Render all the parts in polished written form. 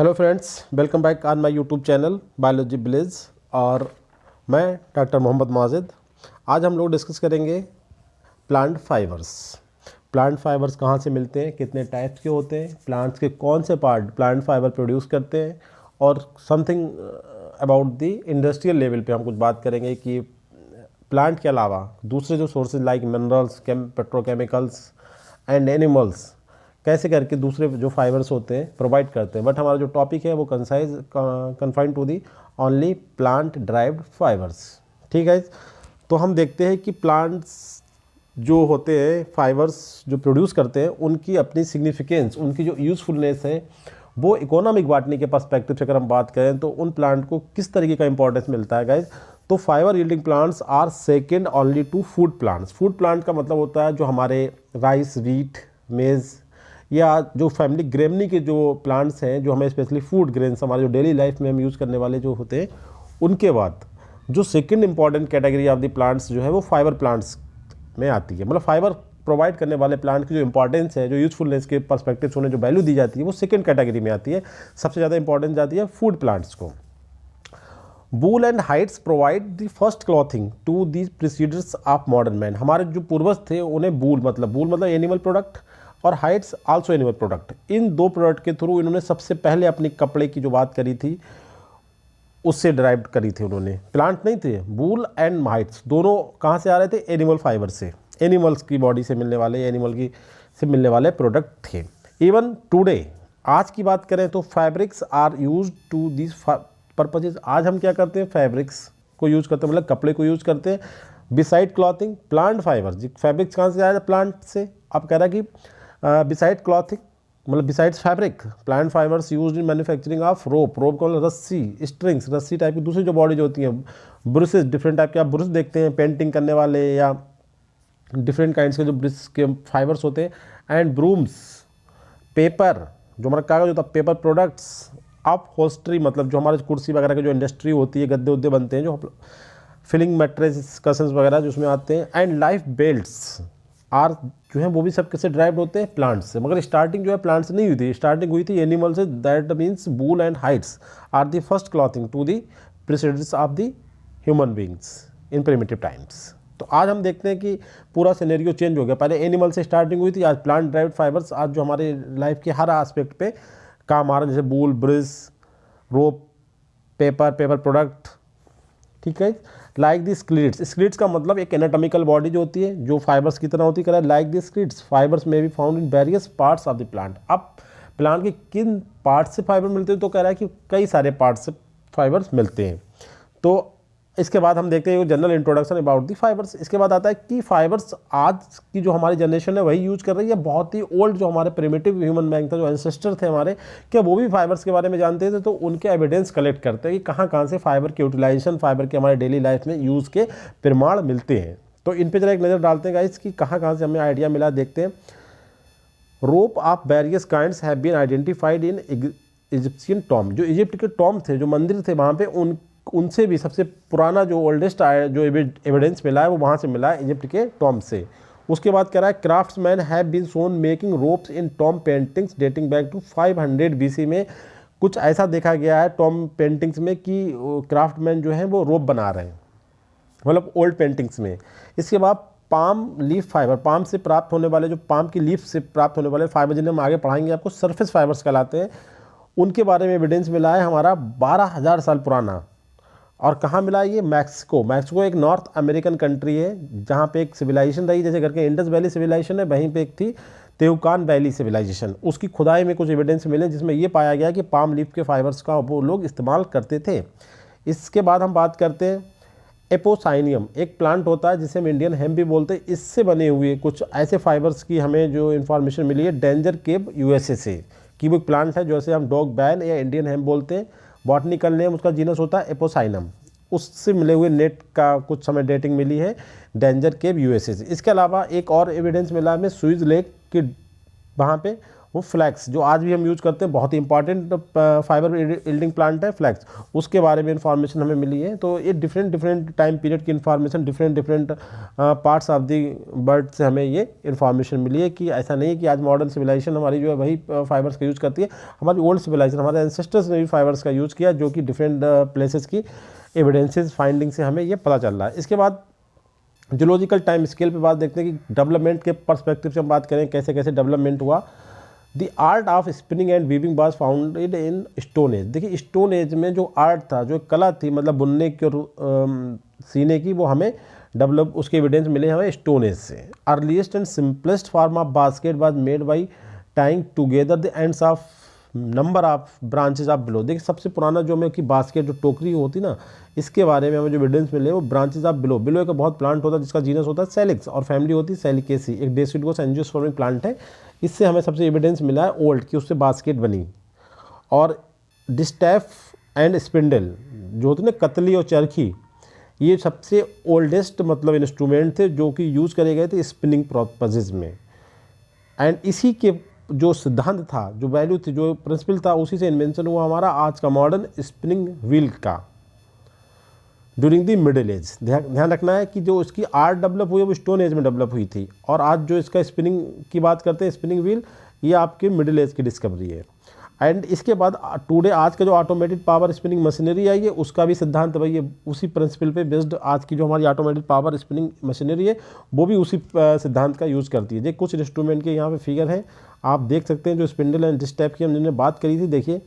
Hello friends, welcome back on my YouTube channel biology village. और मैं doctor Mohammad Majid. आज हम लोग डिस्कस करेंगे प्लांट फाइबर्स। प्लांट फाइबर्स कहाँ से मिलते हैं, कितने टाइप्स के होते हैं, प्लांट्स के कौन से पार्ट प्लांट फाइबर प्रोड्यूस करते हैं, और something about the industrial level पे हम कुछ बात करेंगे कि प्लांट के अलावा दूसरे जो sources like minerals, petrochemicals and animals कैसे करके दूसरे जो फाइबर्स होते हैं प्रोवाइड करते हैं। बट हमारा जो टॉपिक है वो confined to the only plant derived fibres. ठीक है, तो हम देखते हैं कि प्लांट्स जो होते हैं, फाइबर्स जो प्रोड्यूस करते हैं, उनकी अपनी सिग्निफिकेंस, उनकी जो यूज़फुलनेस है वो इकोनॉमिक बॉटनी के पर्सपेक्टिव से अगर हम बात करें तो उन प्लांट को किस तरीके का इंपॉर्टेंस मिलता है गाइज। तो fibre yielding plants are second only to food plants. Food plant का मतलब होता है जो हमारे राइस, वीट, मेज़ या जो फैमिली ग्रेमनी के जो प्लांट्स हैं, जो हमें स्पेशली फूड ग्रेन्स हमारे जो डेली लाइफ में हम यूज़ करने वाले जो होते हैं, उनके बाद जो second important category of the plants जो है वो फाइबर प्लांट्स में आती है। मतलब फाइबर प्रोवाइड करने वाले प्लांट की जो इंपॉर्टेंस है, जो यूजफुलनेस के पर्सपेक्टिव से उन्हें जो वैल्यू दी जाती है, वो सेकंड कैटेगरी में आती है। सबसे ज़्यादा इंपॉर्टेंस जाती है फूड प्लांट्स को। Wool and hides provide the first clothing to the predecessors of modern man. हमारे जो पूर्वज थे उन्हें वूल मतलब एनिमल प्रोडक्ट और हाइट्स आल्सो एनिमल प्रोडक्ट, इन दो प्रोडक्ट के थ्रू इन्होंने सबसे पहले अपनी कपड़े की जो बात करी थी उससे ड्राइव करी थी उन्होंने। प्लांट नहीं थे, वूल एंड हाइट्स दोनों कहाँ से आ रहे थे? एनिमल फाइबर से, एनिमल्स की बॉडी से मिलने वाले, से मिलने वाले प्रोडक्ट थे। इवन टुडे, आज की बात करें तो fabrics are use to this purposes. आज हम क्या करते हैं? फैब्रिक्स को यूज करते हैं, मतलब कपड़े को यूज करते हैं। Beside clothing, plant fibre, fabrics कहाँ से आया? प्लांट से। अब कह रहा है कि बिसाइड क्लॉथिंग मतलब besides fabric, plant fibres used in manufacturing of rope को रस्सी, स्ट्रिंग्स, रस्सी टाइप की दूसरी जो बॉडी जो होती है, ब्रशेज, डिफरेंट टाइप के आप ब्रश देखते हैं पेंटिंग करने वाले, या डिफरेंट काइंड्स के जो ब्रश के फाइबर्स होते हैं, एंड ब्रूम्स, पेपर जो हमारा कागज होता है, पेपर प्रोडक्ट्स, अपहोल्स्ट्री मतलब जो हमारे कुर्सी वगैरह की जो इंडस्ट्री होती है, गद्दे उद्दे बनते हैं, जो फिलिंग मैट्रेस, कशंस वगैरह जो उसमें आते हैं, एंड लाइफ बेल्ट्स आर जो है वो भी सब कैसे ड्राइव होते हैं? प्लांट से। मगर स्टार्टिंग जो है प्लांट से नहीं हुई थी, स्टार्टिंग हुई थी एनिमल से। That means wool and hides are the first clothing to the predecessors of the human beings in primitive times. तो आज हम देखते हैं कि पूरा सिनेरियो चेंज हो गया। पहले एनिमल से स्टार्टिंग हुई थी, आज प्लांट ड्राइव्ड फाइबर्स आज जो हमारे लाइफ के हर एस्पेक्ट पे काम आ रहा है, जैसे वूल, ब्रश, रोप, पेपर प्रोडक्ट। ठीक है, लाइक दी स्क्लीड्स। स्क्लीड्स का मतलब एक एनाटॉमिकल बॉडी जो होती है, जो फाइबर्स की तरह होती है। लाइक दी स्क्लीड्स फाइबर्स में be found in various parts of the plant. अब प्लांट के किन पार्ट से फाइबर मिलते हैं? तो कह रहा है कि कई सारे पार्ट से फाइबर्स मिलते हैं। तो इसके बाद हम देखते हैं general introduction about the fibres. इसके बाद आता है कि फाइबर्स आज की जो हमारी जनरेशन है वही यूज कर रही है। बहुत ही ओल्ड जो हमारे प्रिमिटिव ह्यूमन बीइंग था, जो एंसेस्टर थे हमारे, क्या वो भी फाइबर्स के बारे में जानते थे? तो उनके एविडेंस कलेक्ट करते हैं कि कहाँ से फाइबर के यूटिलाइजेशन, फाइबर के हमारे डेली लाइफ में यूज़ के प्रमाण मिलते हैं। तो इन पर जरा एक नज़र डालते हैं गाइस कि कहाँ से हमें आइडिया मिला। देखते हैं। Rope of various kinds have been identified in Egyptian tomb. जो इजिप्ट के टॉम थे, जो मंदिर थे वहाँ पे, उनसे भी सबसे पुराना जो ओल्डेस्ट जो एविडेंस मिला है वो वहाँ से मिला है, इजिप्ट के टॉम से। उसके बाद कह रहा है craftsman have been shown making ropes in tomb paintings dating back to 500 BC में। कुछ ऐसा देखा गया है टॉम पेंटिंग्स में कि क्राफ्टमैन जो है वो रोप बना रहे हैं, मतलब ओल्ड पेंटिंग्स में। इसके बाद पाम लीफ फाइबर, पाम से प्राप्त होने वाले, जो पाम की लीफ से प्राप्त होने वाले फाइबर, जिन्हें हम आगे पढ़ाएंगे आपको, सरफेस फाइबर्स कहलाते हैं। उनके बारे में एविडेंस मिला है हमारा 12,000 साल पुराना। और कहाँ मिला ये? मैक्सिको एक नॉर्थ अमेरिकन कंट्री है, जहाँ पे एक सिविलाइजेशन रही, जैसे करके इंडस वैली सिविलाइजेशन है, वहीं पे एक थी तेहुकान वैली सिविलाइजेशन। उसकी खुदाई में कुछ एविडेंस मिले जिसमें ये पाया गया कि पाम लीफ के फाइबर्स का वो लोग इस्तेमाल करते थे। इसके बाद हम बात करते हैं एपोसाइनियम। एक प्लांट होता है जिसे हम इंडियन हेम्प भी बोलते हैं। इससे बने हुए कुछ ऐसे फाइबर्स की हमें जो इन्फॉर्मेशन मिली है डेंजर केव USA से, कि वो प्लांट है जैसे हम डॉग बैल या इंडियन हेम्प बोलते हैं। बॉटनिकल नेम उसका जीनस होता है एपोसाइनम। उससे मिले हुए नेट का कुछ समय डेटिंग मिली है डेंजर केव USA से। इसके अलावा एक और एविडेंस मिला हमें स्विज लेक के, वहाँ पे वो फ्लैक्स, जो आज भी हम यूज़ करते हैं, बहुत ही इंपॉर्टेंट फाइबर यील्डिंग प्लांट है फ्लैक्स, उसके बारे में इंफॉर्मेशन हमें मिली है। तो ये डिफरेंट टाइम पीरियड की information different parts of the bird से हमें ये इंफॉर्मेशन मिली है कि ऐसा नहीं है कि आज मॉडर्न सिविलाइजेशन हमारी जो है वही फाइबर्स का यूज़ करती है। हमारी ओल्ड सिविलाइजेशन, हमारे एंसेस्टर्स ने भी फाइबर्स का यूज़ किया, जो कि डिफरेंट प्लेसेस की एविडेंसेस फाइंडिंग से हमें ये पता चल रहा है। इसके बाद जूलॉजिकल टाइम स्केल पे बात देखते हैं कि डेवलपमेंट के पर्सपेक्टिव से हम बात करें कैसे कैसे डेवलपमेंट हुआ। The art of spinning and weaving was founded in stone age. देखिए स्टोन एज में जो आर्ट था, जो कला थी, मतलब बुनने की और सीने की, वो हमें डेवलप, उसके एविडेंस मिले हमें स्टोन एज से। Earliest and simplest form of basket was made by tying together the ends of number of branches of below. देखिए सबसे पुराना जो हमें कि बास्केट, जो टोकरी होती ना, इसके बारे में हमें जो एविडेंस मिले वो ब्रांचेज ऑफ बिलो। बिलो का बहुत प्लांट होता है जिसका जीनस होता है सेलिक्स और फैमिली होती है सेलिकेसी, एक डेसिडुअस एंजियोस्पर्मिक प्लांट है। इससे हमें सबसे एविडेंस मिला है ओल्ड कि उससे बास्केट बनी। और डिस्टैफ एंड स्पिंडल जो होती है ना, कतली और चरखी, ये सबसे ओल्डेस्ट मतलब इंस्ट्रूमेंट थे जो कि यूज़ करे गए थे स्पिनिंग पर्पजेज में। एंड इसी के जो सिद्धांत था, जो वैल्यू थी, जो प्रिंसिपल था, उसी से इन्वेंशन हुआ हमारा आज का मॉडर्न स्पिनिंग व्हील का ड्यूरिंग दी मिडिल एज। ध्यान रखना है कि जो इसकी आर्ट डेवलप हुई है वो स्टोन एज में डेवलप हुई थी, और आज जो इसका स्पिनिंग की बात करते हैं, स्पिनिंग व्हील, ये आपके मिडिल एज की डिस्कवरी है। एंड इसके बाद टुडे आज का जो ऑटोमेटेड पावर स्पिनिंग मशीनरी आई है, उसका भी सिद्धांत भाई ये उसी प्रिंसिपल पे बेस्ड आज की जो हमारी ऑटोमेटेड पावर स्पिनिंग मशीनरी है, वो भी उसी सिद्धांत का यूज़ करती है। देखिए कुछ इंस्ट्रूमेंट के यहाँ पे फिगर हैं, आप देख सकते हैं। जो स्पिंडल एंड जिस टाइप की हमने बात करी थी, देखिए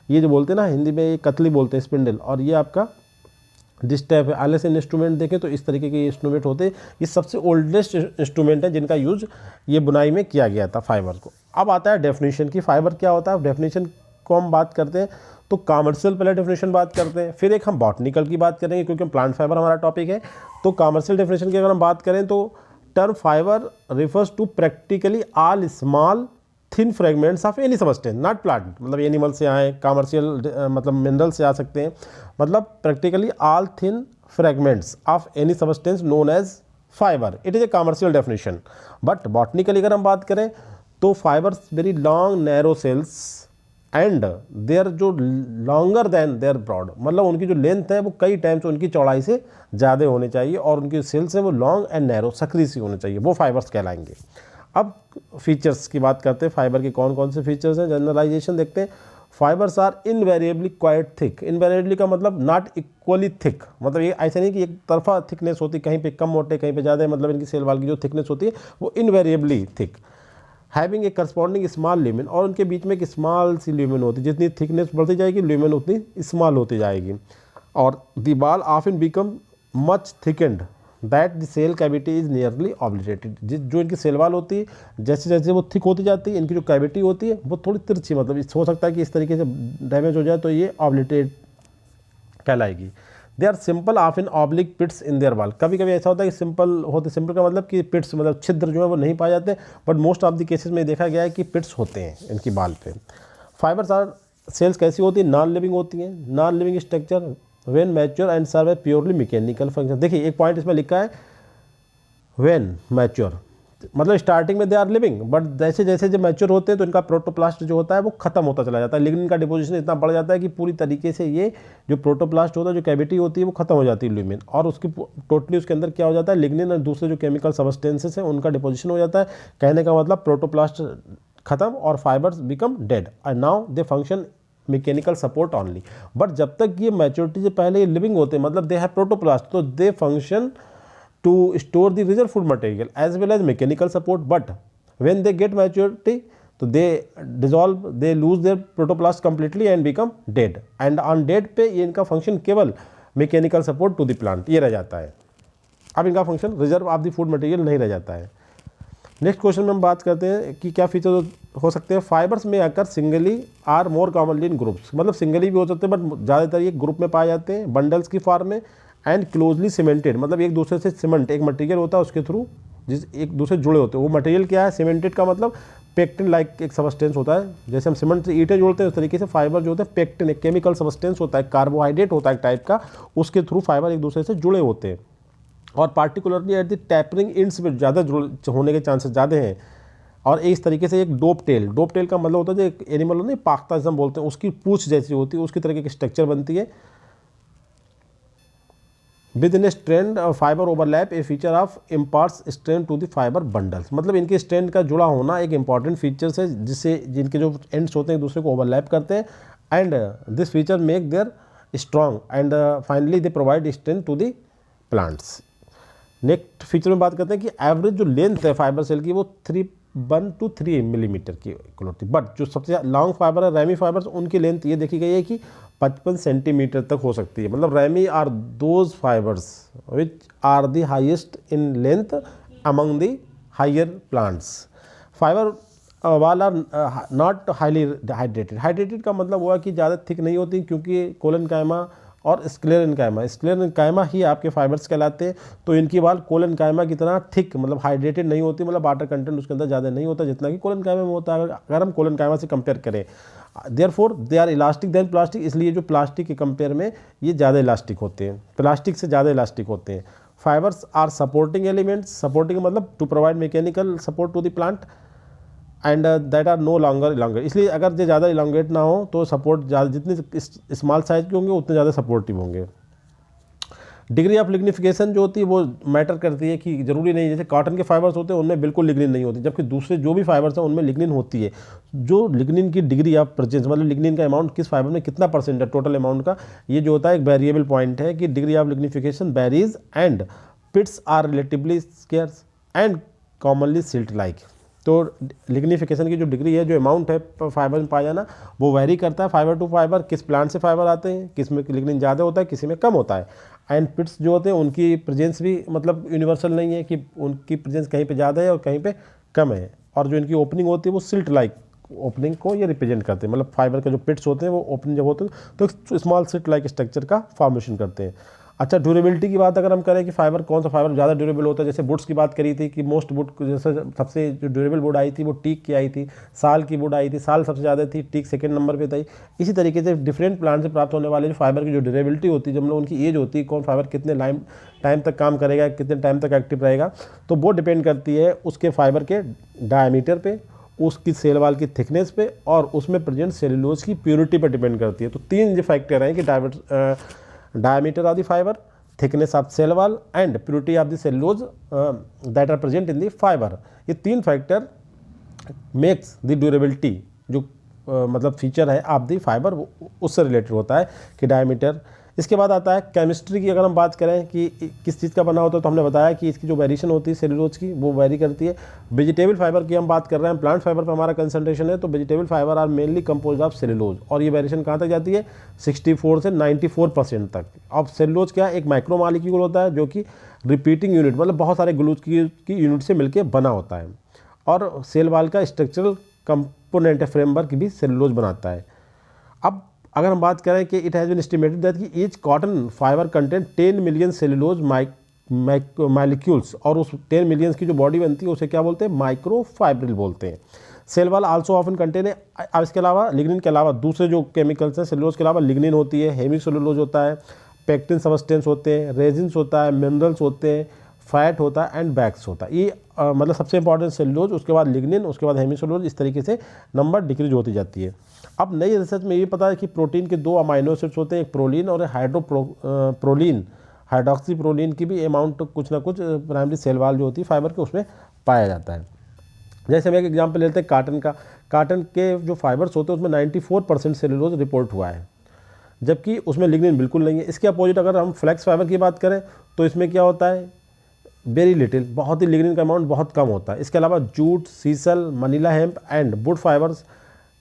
ये जो बोलते हैं ना, हिंदी में ये कतली बोलते हैं स्पिंडल, और ये आपका जिस टाइप है आले से इंस्ट्रूमेंट देखें तो इस तरीके के इंस्ट्रूमेंट होते हैं। ये सबसे ओल्डेस्ट इंस्ट्रूमेंट है जिनका यूज ये बुनाई में किया गया था फाइबर को। अब आता है डेफिनेशन की, फाइबर क्या होता है। डेफिनेशन को हम बात करते हैं तो कॉमर्शियल पहले डेफिनेशन बात करते हैं, फिर एक हम बॉटनिकल की बात करेंगे क्योंकि प्लांट फाइबर हमारा टॉपिक है। तो कॉमर्शियल डेफिनेशन की अगर हम बात करें तो term fibre refers to practically all small thin fragments of any substance not plant, मतलब एनिमल से आए, कॉमर्शियल मतलब मिनरल से आ सकते हैं, मतलब practically all thin fragments of any substance known as fibre, it is a commercial definition. But botanically अगर हम बात करें तो fibres very long narrow cells and their जो लॉन्गर देन देयर ब्रॉड, मतलब उनकी जो लेंथ है वो कई टाइम्स उनकी चौड़ाई से ज़्यादा होनी चाहिए, और उनकी सेल्स है वो लॉन्ग एंड नैरो सकरी सी होनी चाहिए, वो फाइबर्स कहलाएंगे। अब फीचर्स की बात करते हैं, फाइबर के कौन कौन से फीचर्स हैं, जनरलाइजेशन देखते हैं। Fibres are invariably quite thick. Invariably का मतलब नॉट इक्वली थिक, मतलब ये ऐसा नहीं कि एक तरफा थिकनेस होती, कहीं पे कम मोटे कहीं पे ज़्यादा, मतलब इनकी सेल वाल की जो थिकनेस होती है वो invariably thick. Having a corresponding small lumen, और उनके बीच में एक स्मॉल सी ल्यूमेन होती है, जितनी थिकनेस बढ़ती जाएगी ल्यूमेन उतनी स्मॉल होती जाएगी। और the wall often become much thickened that the cell cavity is nearly obliterated. जो इनकी सेल वाल होती है जैसे जैसे वो थिक होती जाती है, इनकी जो कैविटी होती है वो थोड़ी तिरछी, मतलब हो सकता है कि इस तरीके से डैमेज हो जाए तो ये ऑब्लिटेट कहलाएगी। They are simple of in oblique pits in their wall. कभी कभी ऐसा होता है कि सिंपल होते, सिंपल का मतलब कि पिट्स मतलब छिद्र जो है वो नहीं पाए जाते, but most of the cases में देखा गया है कि पिट्स होते हैं इनकी बाल पे। फाइबर्स आर सेल्स कैसी होती है, नॉन लिविंग होती हैं, non living structure when mature and serve a purely mechanical function. देखिए एक पॉइंट इसमें लिखा है व्हेन मैच्योर, मतलब स्टार्टिंग में दे आर लिविंग, बट जैसे जैसे जब मैच्योर होते हैं तो इनका प्रोटोप्लास्ट जो होता है वो खत्म होता चला जाता है, लिग्निन का डिपोजिशन इतना बढ़ जाता है कि पूरी तरीके से ये जो प्रोटोप्लास्ट होता है, जो कैविटी होती है वो खत्म हो जाती है ल्यूमिन, और उसकी टोटली उसके अंदर क्या हो जाता है, लिग्निन और दूसरे जो केमिकल सबस्टेंसेस हैं उनका डिपोजिशन हो जाता है। कहने का मतलब प्रोटोप्लास्ट खत्म और fibres become dead and now they function mechanical support only. But जब तक ये मैच्योरिटी से पहले ये लिविंग होते हैं, मतलब दे हैव प्रोटोप्लास्ट, तो दे function to store the reserve food material as well as mechanical support, but when they get maturity तो they dissolve, they lose their protoplast completely and become dead, and on dead पे ये इनका function केवल mechanical support to the plant ये रह जाता है। अब इनका function reserve of the food material नहीं रह जाता है। नेक्स्ट क्वेश्चन में हम बात करते हैं कि क्या फीचर हो सकते हैं। फाइबर्स में आकर singly or more commonly in groups, मतलब सिंगली भी हो सकते हैं बट ज़्यादातर ये ग्रुप में पाए जाते हैं, बंडल्स की फॉर्म में, एंड क्लोजली सीमेंटेड, मतलब एक दूसरे से सीमेंट एक मटेरियल होता है उसके थ्रू जिस एक दूसरे जुड़े होते हैं। वो मटेरियल क्या है, सीमेंटेड का मतलब पेक्टिन लाइक एक सबस्टेंस होता है, जैसे हम सीमेंट से ईंटें जोड़ते हैं उस तरीके से फाइबर जो होते हैं पेक्टिन एक केमिकल सबस्टेंस होता है, कार्बोहाइड्रेट होता है टाइप का, उसके थ्रू फाइबर एक दूसरे से जुड़े होते हैं। और particularly at the tapering ends में ज़्यादा होने के चांसेस ज़्यादा हैं, और इस तरीके से एक डोप टेल का मतलब होता है जो एक एनिमल होता है पाख्ता जैसे हम बोलते हैं, उसकी पूंछ जैसी होती है, उसकी तरह की स्ट्रक्चर बनती है। Within strand fibre overlap a feature of imparts strength to the fibre bundles, मतलब इनके स्ट्रैंड का जुड़ा होना एक इंपॉर्टेंट फीचर्स है जिससे जिनके जो एंड्स होते हैं एक दूसरे को ओवरलैप करते हैं, and this feature make their strong and finally they provide strength to the plants. Next feature में बात करते हैं कि एवरेज जो लेंथ है फाइबर सेल की वो 1 to 3 मिलीमीटर की इक्वल होती है, बट जो सबसे लॉन्ग फाइबर है रैमी फाइबर्स उनकी लेंथ ये देखी गई है कि 55 सेंटीमीटर तक हो सकती है। मतलब ramie are those fibres which are the highest in length among the higher plants. Fibre wall are not highly hydrated का मतलब हुआ कि ज़्यादा थिक नहीं होती, क्योंकि कोलेनकाइमा और स्क्लेरेनकाइमा ही आपके फाइबर्स कहलाते हैं। तो इनकी वाल कोलेनकाइमा की तरह थिक मतलब हाइड्रेटेड नहीं होती, मतलब वाटर कंटेंट उसके अंदर ज़्यादा नहीं होता जितना कि कोलेनकाइमा में होता है अगर हम कोलेनकाइमा से कंपेयर करें। Therefore they are elastic than plastic, इसलिए जो प्लास्टिक के कंपेयर में ये ज़्यादा इलास्टिक होते हैं, प्लास्टिक से ज़्यादा इलास्टिक होते हैं। Fibres are supporting elements, supporting मतलब to provide mechanical support to the plant and that are no longer elongate, इसलिए अगर ये ज़्यादा इलांगेट ना हो तो सपोर्ट ज़्यादा, जितने स्मॉल साइज के होंगे उतने ज़्यादा सपोर्टिव होंगे। डिग्री ऑफ लिग्निफिकेशन जो होती है वो मैटर करती है कि ज़रूरी नहीं, जैसे कॉटन के फाइबर्स होते हैं उनमें बिल्कुल लिग्निन नहीं होती, जबकि दूसरे जो भी फाइबर्स हैं उनमें लिग्निन होती है। जो लिग्निन की डिग्री ऑफ प्रेजेंस मतलब लिग्निन का अमाउंट किस फाइबर में कितना परसेंट है टोटल अमाउंट का, ये जो होता है एक वेरिएबल पॉइंट है कि degree of lignification varies and pits are relatively scarce and commonly silt like. तो लिग्निफिकेशन की जो डिग्री है, जो अमाउंट है फाइबर में पाया जाना, वो वेरी करता है फाइबर टू फाइबर, किस प्लांट से फाइबर आते हैं, किस में लिग्निन ज़्यादा होता है, किसी में कम होता है। एंड पिट्स जो होते हैं उनकी प्रेजेंस भी मतलब यूनिवर्सल नहीं है कि उनकी प्रेजेंस कहीं पे ज़्यादा है और कहीं पे कम है। और जो इनकी ओपनिंग होती है वो सिल्ट लाइक ओपनिंग को ये रिप्रेजेंट करते हैं, मतलब फाइबर के जो पिट्स होते हैं वो ओपनिंग जब होते हैं तो स्मॉल सिल्ट लाइक स्ट्रक्चर का फॉर्मेशन करते हैं। अच्छा, ड्यूरेबिलिटी की बात अगर हम करें कि फाइबर कौन सा फाइबर ज़्यादा ड्यूरेबल होता है, जैसे वुड्स की बात करी थी कि मोस्ट वुड, जैसे सबसे जो ड्यूरेबल वुड आई थी वो टीक की आई थी, साल की वुड आई थी, साल सबसे ज़्यादा थी, टीक सेकंड नंबर पे थी। इसी तरीके से डिफरेंट प्लांट से प्राप्त होने वाले जो फाइबर की जो ड्यूरेबिलिटी होती है, जब मतलब उनकी एज होती है, कौन फाइबर कितने टाइम तक काम करेगा, कितने टाइम तक एक्टिव रहेगा, तो वो डिपेंड करती है उसके फाइबर के डायमीटर पे, उसकी सेल वाल की थिकनेस पे और उसमें प्रेजेंट सेलुलोज की प्योरिटी पर डिपेंड करती है। तो तीन जो फैक्टर हैं कि diameter of the fibre, thickness of cell wall and purity of the cellulose that are present in the fibre, ये तीन फैक्टर मेक्स द ड्यूरेबिलिटी जो मतलब फीचर है ऑफ द फाइबर उससे रिलेटेड होता है कि डायमीटर। इसके बाद आता है केमिस्ट्री की, अगर हम बात करें कि किस चीज़ का बना होता है तो हमने बताया कि इसकी जो वेरिएशन होती है सेलुलोज की वो वेरी करती है। वेजिटेबल फाइबर की हम बात कर रहे हैं, प्लांट फाइबर पर हमारा कंसंट्रेशन है, तो vegetable fibre are mainly compose of cellulose और ये वेरिएशन कहाँ तक जाती है 64 से 94% तक। अब सेलुलोज क्या एक माइक्रो मॉलिक्यूल होता है जो कि रिपीटिंग यूनिट मतलब बहुत सारे ग्लूकोज की यूनिट से मिलकर बना होता है, और सेल वाल का स्ट्रक्चरल कंपोनेंट फ्रेमवर्क भी सेलुलोज बनाता है। अब अगर हम बात करें कि it has been estimated that कि each cotton fibre content 10 million cellulose molecules, और उस 10 मिलियंस की जो बॉडी बनती है उसे क्या बोलते हैं माइक्रोफाइब्रिल बोलते हैं। Cell wall also often contain है, अब इसके अलावा लिग्निन के अलावा दूसरे जो केमिकल्स हैं सेलुलोज के अलावा लिग्निन होती है, हेमीसेलुलोज होता है, पेक्टिन सबस्टेंस होते हैं, रेजिन्स होता है, मिनरल्स होते हैं, फैट होता है एंड बैक्स होता है। ये मतलब सबसे इंपॉर्टेंट सेलुलोज, उसके बाद लिग्निन, उसके बाद हेमीसेलुलोज, इस तरीके से नंबर डिक्रीज होती जाती है। अब नई रिसर्च में ये पता है कि प्रोटीन के 2 अमाइनो एसिड्स होते हैं, एक प्रोलीन और प्रोलीन, हाइड्रोक्सी प्रोलीन की भी अमाउंट कुछ ना कुछ प्राइमरी सेल वाल जो होती है फाइबर के उसमें पाया जाता है। जैसे हम एक एग्जांपल लेते हैं काटन का, काटन के जो फाइबर्स होते हैं उसमें 94% सेलुलोज रिपोर्ट हुआ है, जबकि उसमें लिग्निन बिल्कुल नहीं है। इसके अपोजिट अगर हम फ्लैक्स फाइबर की बात करें तो इसमें क्या होता है वेरी लिटिल, बहुत ही लिग्निन का अमाउंट बहुत कम होता है। इसके अलावा jute, sisal, Manila hemp and would fibres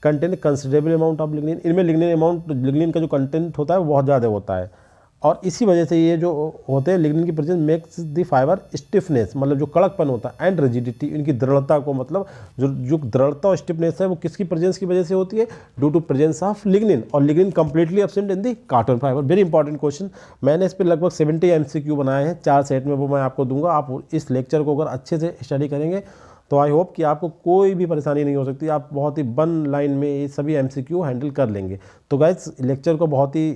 contain considerable amount of lignin, इनमें लिग्निन का जो कंटेंट होता है वो बहुत ज़्यादा होता है, और इसी वजह से ये जो होते हैं लिग्निन की presence makes the fibre stiffness मतलब जो कड़कपन होता है एंड रिजिडिटी, इनकी दृढ़ता को मतलब जो दृढ़ता और स्टिफनेस है वो किसकी प्रेजेंस की वजह से होती है due to presence of lignin, और lignin completely absent in the cotton fibre. Very important question, मैंने इस पर लगभग 70 MCQ बनाए हैं 4 सेट में, वो मैं आपको दूंगा। आप इस लेक्चर को अगर अच्छे से स्टडी करेंगे तो आई होप कि आपको कोई भी परेशानी नहीं हो सकती, आप बहुत ही वन लाइन में ये सभी MCQ हैंडल कर लेंगे। तो गाइस लेक्चर को बहुत ही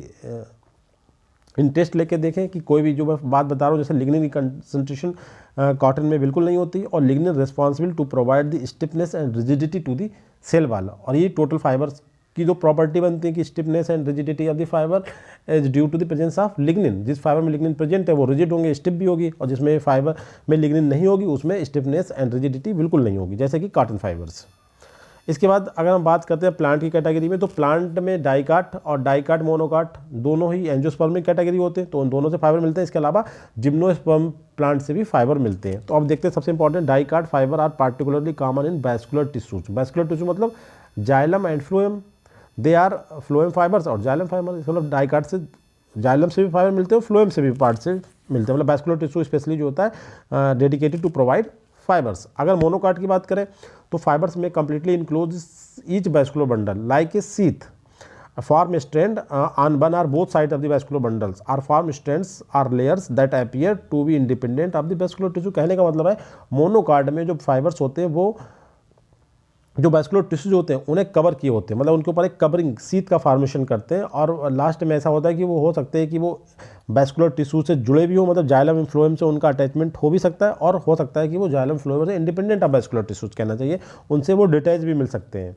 इंटरेस्ट लेके देखें कि कोई भी जो मैं बात बता रहा हूँ, जैसे लिग्निन की कंसंट्रेशन कॉटन में बिल्कुल नहीं होती, और lignin responsible to provide the stiffness and rigidity to the cell wall. और ये टोटल फाइबर्स की जो प्रॉपर्टी बनती है कि stiffness and rigidity of the fibre is due to the presence of lignin. जिस फाइबर में लिग्निन प्रेजेंट है वो रिजिड होंगे, स्टिफ भी होगी, और जिसमें फाइबर में लिग्निन नहीं होगी उसमें स्टिफनेस एंड रिजिडिटी बिल्कुल नहीं होगी, जैसे कि कॉटन फाइबर्स। इसके बाद अगर हम बात करते हैं प्लांट की कैटेगरी में, तो प्लांट में डाइकाट और डाइकाट मोनोकाट दोनों ही एंजियोस्पर्मिक कैटेगरी होते हैं, तो उन दोनों से फाइबर मिलते हैं। इसके अलावा जिम्नोस्पर्म प्लांट से भी फाइबर मिलते हैं। तो अब देखते हैं सबसे important, dicot fibre are particularly common in vascular tissues. Vascular tissue मतलब xylem and phloem, they are phloem fibres और जाइलम फाइबर। मतलब डाइकाट से जाइलम से भी फाइबर मिलते हैं और फ्लोएम से भी पार्ट से मिलते हैं। मतलब वैस्कुलर टिश्यू स्पेशली जो होता है डेडिकेटेड टू प्रोवाइड फाइबर्स। अगर मोनोकाट की बात करें तो फाइबर्स में completely enclose each vascular bundle like a sheath form strand on one or both sides of the vascular bundles or form strands or layers that appear to be independent of the vascular tissue। कहने का मतलब है monocot में जो fibres होते हैं वो जो वैस्कुलर टिश्यूज होते हैं उन्हें कवर किए होते हैं, मतलब उनके ऊपर एक कवरिंग सीथ का फॉर्मेशन करते हैं। और लास्ट में ऐसा होता है कि वो हो सकते हैं कि वो वैस्कुलर टिश्यू से जुड़े भी हो, मतलब जाइलम एंड फ्लोएम से उनका अटैचमेंट हो भी सकता है, और हो सकता है कि वो जाइलम फ्लोएम से इंडिपेंडेंट ऑफ वैस्कुलर टिश्यूज कहना चाहिए, उनसे वो डिटैच भी मिल सकते हैं।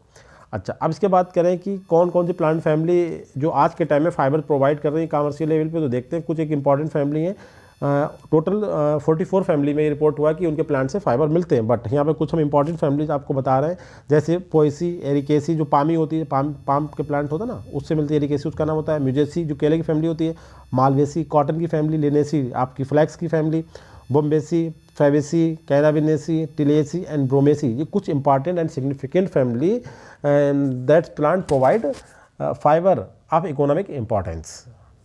अच्छा, अब इसके बात करें कि कौन कौन सी प्लांट फैमिली जो आज के टाइम में फाइबर प्रोवाइड कर रही है कमर्शियल लेवल पे, तो देखते हैं कुछ एक इंपॉर्टेंट फैमिली है। टोटल 44 फैमिली में ये रिपोर्ट हुआ कि उनके प्लांट से फाइबर मिलते हैं, बट यहाँ पे कुछ हम इंपॉर्टेंट फैमिलीज आपको बता रहे हैं, जैसे पोएसी, एरिकेसी जो पामी होती है, पाम के प्लांट होता है ना, उससे मिलती है एरिकेसी, उसका नाम होता है। म्यूजेसी जो केले की फैमिली होती है, मालवेसी कॉटन की फैमिली, लेनेसी आपकी फ्लैक्स की फैमिली, बोम्बेसी, फैबेसी, कैराबिनेसी, टिलेसी एंड ब्रोमेसी, ये कुछ important and significant family that plant provide fibre of economic importance,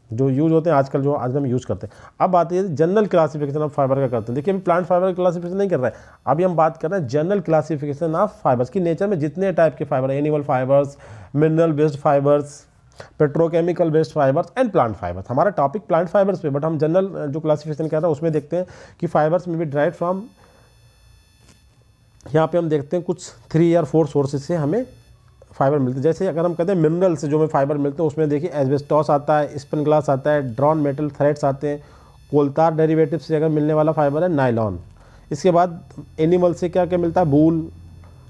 जो यूज होते हैं आजकल, जो आज हम यूज़ करते हैं। अब बात ये जनरल क्लासिफिकेशन ऑफ फाइबर का करते हैं। देखिए, अभी प्लांट फाइबर का क्लासिफिकेशन नहीं कर रहा है, अभी हम बात कर रहे हैं जनरल क्लासिफिकेशन ऑफ फाइबर्स की। नेचर में जितने टाइप के fibre, animal fibres, mineral based fibres, petrochemical based fibres and plant fibres. हमारा टॉपिक प्लांट फाइबर्स पे, बट हम जनरल जो क्लासिफिकेशन कर रहे हैं उसमें देखते हैं कि फाइबर्स में भी ड्राइव फ्रॉम, यहाँ पे हम देखते हैं कुछ 3 या 4 सोर्सेज से हमें फाइबर मिलते हैं। जैसे अगर हम कहते हैं मिनरल से जो हमें फाइबर मिलते हैं, उसमें देखिए एस्बेस्टॉस आता है, स्पिन ग्लास आता है, ड्रॉन मेटल थ्रेड्स आते हैं। कोलतार डेरिवेटिव से अगर मिलने वाला फाइबर है नायलॉन। इसके बाद एनिमल से क्या क्या मिलता है, वूल,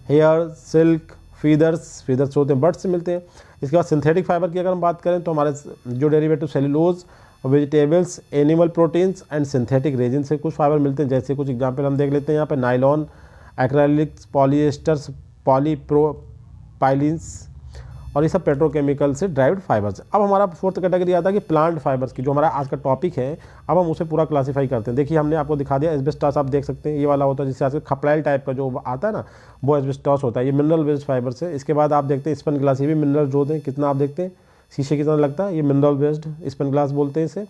हेयर, सिल्क, फीदर्स होते हैं बर्ड्स से मिलते हैं। इसके बाद सिंथेटिक फाइबर की अगर हम बात करें तो हमारे जो derivative cellulose, vegetables, animal proteins and synthetic resin से कुछ फाइबर मिलते हैं। जैसे कुछ एग्जांपल हम देख लेते हैं यहाँ पे, नायलॉन, एक्रेलिक्स, पॉलिएस्टर्स, पॉलीप्रोपाइलिन्स, और ये सब पेट्रोकेमिकल से ड्राइव्ड फाइबर्स। अब हमारा फोर्थ कैटेगरी आता है कि प्लांट फाइबर्स की, जो हमारा आज का टॉपिक है। अब हम उसे पूरा क्लासीफाई करते हैं। देखिए, हमने आपको दिखा दिया एस्बेस्टॉस, आप देख सकते हैं ये वाला होता है जिससे आज खपड़ैल टाइप का जो आता है ना, वो एस्बेस्टॉस होता है। ये मिनरल बेस्ड फाइबर्स है। इसके बाद आप देखते हैं स्पन ग्लास, ये भी मिनरल जो होते हैं, कितना आप देखते हैं शीशे की तरह लगता है, ये मिनरल बेस्ड स्पन ग्लास बोलते हैं इसे।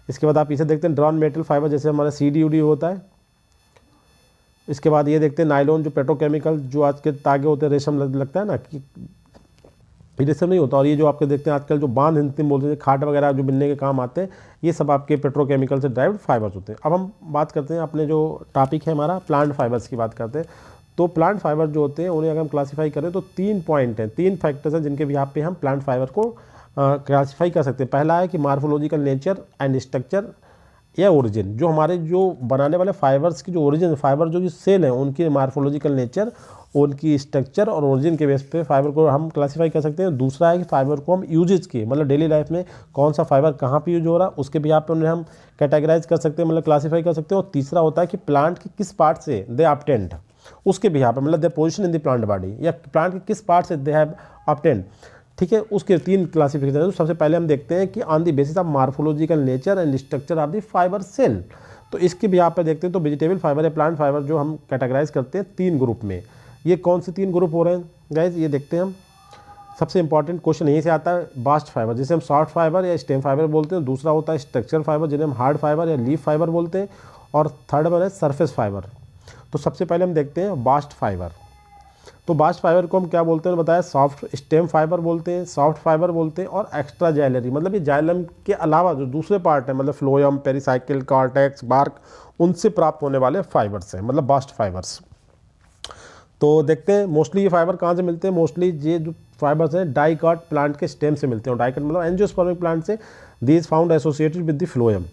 इसके बाद आप इसे देखते हैं ड्रॉन मेटल फाइबर, जैसे हमारा CDUD होता है। इसके बाद ये देखते हैं नायलॉन, जो पेट्रोकेमिकल, जो आज के तागे होते हैं, रेशम लगता है ना, कि रेशम नहीं होता। और ये जो आपके देखते हैं आजकल जो बांध हिंदी बोलते हैं, खाट वगैरह जो बिनने के काम आते हैं, ये सब आपके पेट्रोकेमिकल से ड्राइव्ड फाइबर्स होते हैं। अब हम बात करते हैं अपने जो टॉपिक है हमारा प्लांट फाइबर्स की बात करते हैं। तो प्लांट फाइबर जो होते हैं उन्हें अगर हम क्लासीफाई करें तो 3 पॉइंट हैं, 3 फैक्टर्स हैं जिनके यहाँ पे हम प्लांट फाइबर को क्लासीफाई कर सकते हैं। पहला है कि मार्फोलॉजिकल नेचर एंड स्ट्रक्चर या ओरिजिन, जो हमारे जो बनाने वाले फाइबर्स की जो ओरिजिन, फाइबर जो सेल हैं उनकी मार्फोलॉजिकल नेचर, उनकी स्ट्रक्चर और ओरिजिन के बेस पे फाइबर को हम क्लासीफाई कर सकते हैं। दूसरा है कि फाइबर को हम यूजेज के, मतलब डेली लाइफ में कौन सा फाइबर कहाँ पे यूज हो रहा है, उसके भी यहाँ पे उन्हें हम कैटेगराइज कर सकते हैं, मतलब क्लासीफाई कर सकते हैं। और तीसरा होता है कि प्लांट के किस पार्ट से दे ऑब्टेंड, उसके भी यहाँ पे, मतलब they position in the plant body, या प्लांट के किस पार्ट से दे हैव ऑब्टेंड, ठीक है। उसके 3 क्लासिफिकेशन है। तो सबसे पहले हम देखते हैं कि on the basis of morphological nature and structure of the fibre cell, तो इसके भी यहाँ पे देखते हैं। तो वेजिटेबल फाइबर या प्लांट फाइबर जो हम कैटेगराइज करते हैं 3 ग्रुप में। ये कौन से 3 ग्रुप हो रहे हैं गाइज, ये देखते हैं हम। सबसे इंपॉर्टेंट क्वेश्चन यहीं से आता है, बास्ट फाइबर जिसे हम सॉफ्ट फाइबर या स्टेम फाइबर बोलते हैं। दूसरा होता है स्ट्रक्चर फाइबर जिन्हें हम हार्ड फाइबर या लीफ फाइबर बोलते हैं। और थर्ड वन है सरफेस फाइबर। तो सबसे पहले हम देखते हैं बास्ट फाइबर। तो बास्ट फाइबर को हम क्या बोलते हैं बताया, सॉफ्ट स्टेम फाइबर बोलते हैं, सॉफ्ट फाइबर बोलते हैं, और एक्स्ट्रा जाइलरी, मतलब ये जाइलम के अलावा जो दूसरे पार्ट है, मतलब फ्लोयम, पेरिसाइकिल, कॉर्टेक्स, बार्क, उनसे प्राप्त होने वाले फाइबर्स हैं, मतलब बास्ट फाइबर्स। तो देखते हैं मोस्टली ये फाइबर कहाँ से मिलते हैं। मोस्टली ये जो फाइबर्स हैं डाइकॉट प्लांट के स्टेम से मिलते हैं। डाइकॉट मतलब एंजियोस्पर्मिक प्लांट से these found associated with the phloem,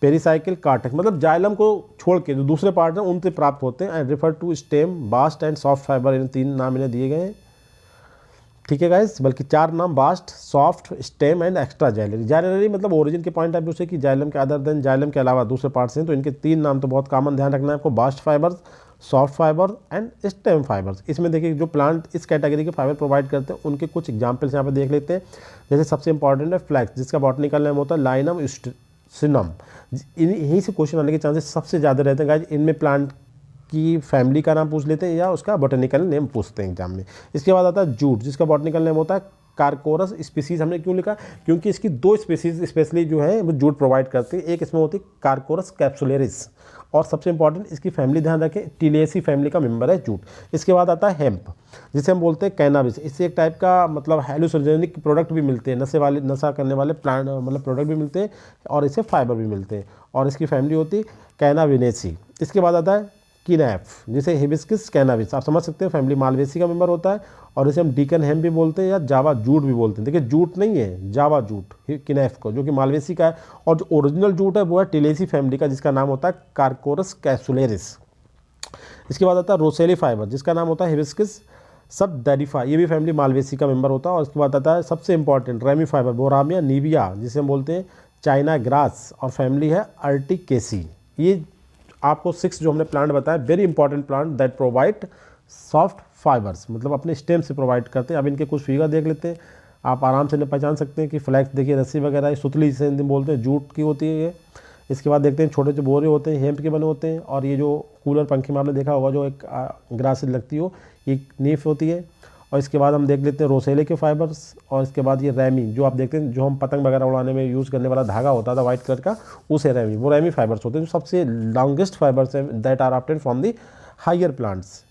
pericycle, cortex, मतलब जाइलम को छोड़ के जो दूसरे पार्ट हैं उनसे प्राप्त होते हैं। And refer to stem, bast and soft fibre, इन 3 नाम इन्हें दिए गए हैं। ठीक है गाइस, बल्कि 4 नाम, bast, soft, stem and extra xylary. Xylary मतलब ओरिजिन के पॉइंट ऑफ व्यू से कि जाइलम के अदर देन जाइलम के अलावा दूसरे पार्ट्स हैं, तो इनके 3 नाम तो बहुत कॉमन ध्यान रखना है आपको, bast fibres, soft fibre and stem fibres. इसमें देखिए जो प्लांट इस कैटेगरी के फाइबर प्रोवाइड करते हैं उनके कुछ एग्जांपल्स यहाँ पे देख लेते हैं। जैसे सबसे इंपॉर्टेंट है फ्लैक्स, जिसका बॉटनिकल नेम होता है लाइनम सिनम। यहीं से क्वेश्चन आने के चांसेस सबसे ज़्यादा रहते हैं गाइस। इनमें प्लांट की फैमिली का नाम पूछ लेते हैं या उसका बॉटनिकल नेम पूछते हैं एग्जाम में। इसके बाद आता है जूट, जिसका बॉटनिकल नेम होता है कार्कोरस स्पीसीज। हमने क्यों लिखा, क्योंकि इसकी 2 स्पीसीज स्पेशली जो है वो जूट प्रोवाइड करती है। एक इसमें होती है कार्कोरस कैप्सुलेरिस, और सबसे इंपॉर्टेंट इसकी फैमिली ध्यान रखें, टिलेसी फैमिली का मेंबर है जूट। इसके बाद आता है हेम्प, जिसे हम बोलते हैं कैनाबिस। इससे एक टाइप का मतलब हेलुसिनोजेनिक प्रोडक्ट भी मिलते हैं, नशा करने वाले प्लांट मतलब प्रोडक्ट भी मिलते हैं, और इससे फाइबर भी मिलते हैं, और इसकी फैमिली होती है कैनाविनेसी। इसके बाद आता है किनैफ, जिसे हिबिस्किस कैनाबिस, आप समझ सकते हैं फैमिली मालवेसी का मेंबर होता है, और इसे हम डीकन हेम भी बोलते हैं या जावा जूट भी बोलते हैं। देखिए जूट नहीं है, जावा जूट किनैफ को, जो कि मालवेसी का है, और जो ओरिजिनल जूट है वो है टिलेसी फैमिली का, जिसका नाम होता है कार्कोरस कैप्सुलेरिस। इसके बाद आता है रोसेली फाइबर, जिसका नाम होता है हिबिस्किस सब डेरिफा, ये भी फैमिली मालवेसी का मेंबर होता है। और इसके बाद आता है सबसे इंपॉर्टेंट रेमी फाइबर, बोरामिया निविया, जिसे हम बोलते हैं चाइना ग्रास, और फैमिली है अर्टिकेसी। ये आपको 6 जो हमने प्लांट बताया, very important plant that provide soft fibres, मतलब अपने स्टेम से प्रोवाइड करते हैं। अब इनके कुछ फिगर देख लेते हैं, आप आराम से पहचान सकते हैं कि फ्लैक्स देखिए रस्सी वगैरह, सुतली जिसे हिंदी में बोलते हैं, जूट की होती है ये। इसके बाद देखते हैं छोटे जो बोरे होते हैं हेम्प के बने होते हैं, और ये जो कूलर पंखे में आपने देखा होगा जो एक ग्रास लगती हो, ये नीफ होती है। और इसके बाद हम देख लेते हैं रोसेले के फाइबर्स, और इसके बाद ये रैमी, जो आप देखते हैं जो हम पतंग वगैरह उड़ाने में यूज़ करने वाला धागा होता था वाइट कलर का, उसे रैमी, वो रैमी फाइबर्स होते हैं, जो सबसे लॉन्गेस्ट फाइबर्स हैं that are obtained from the higher plants.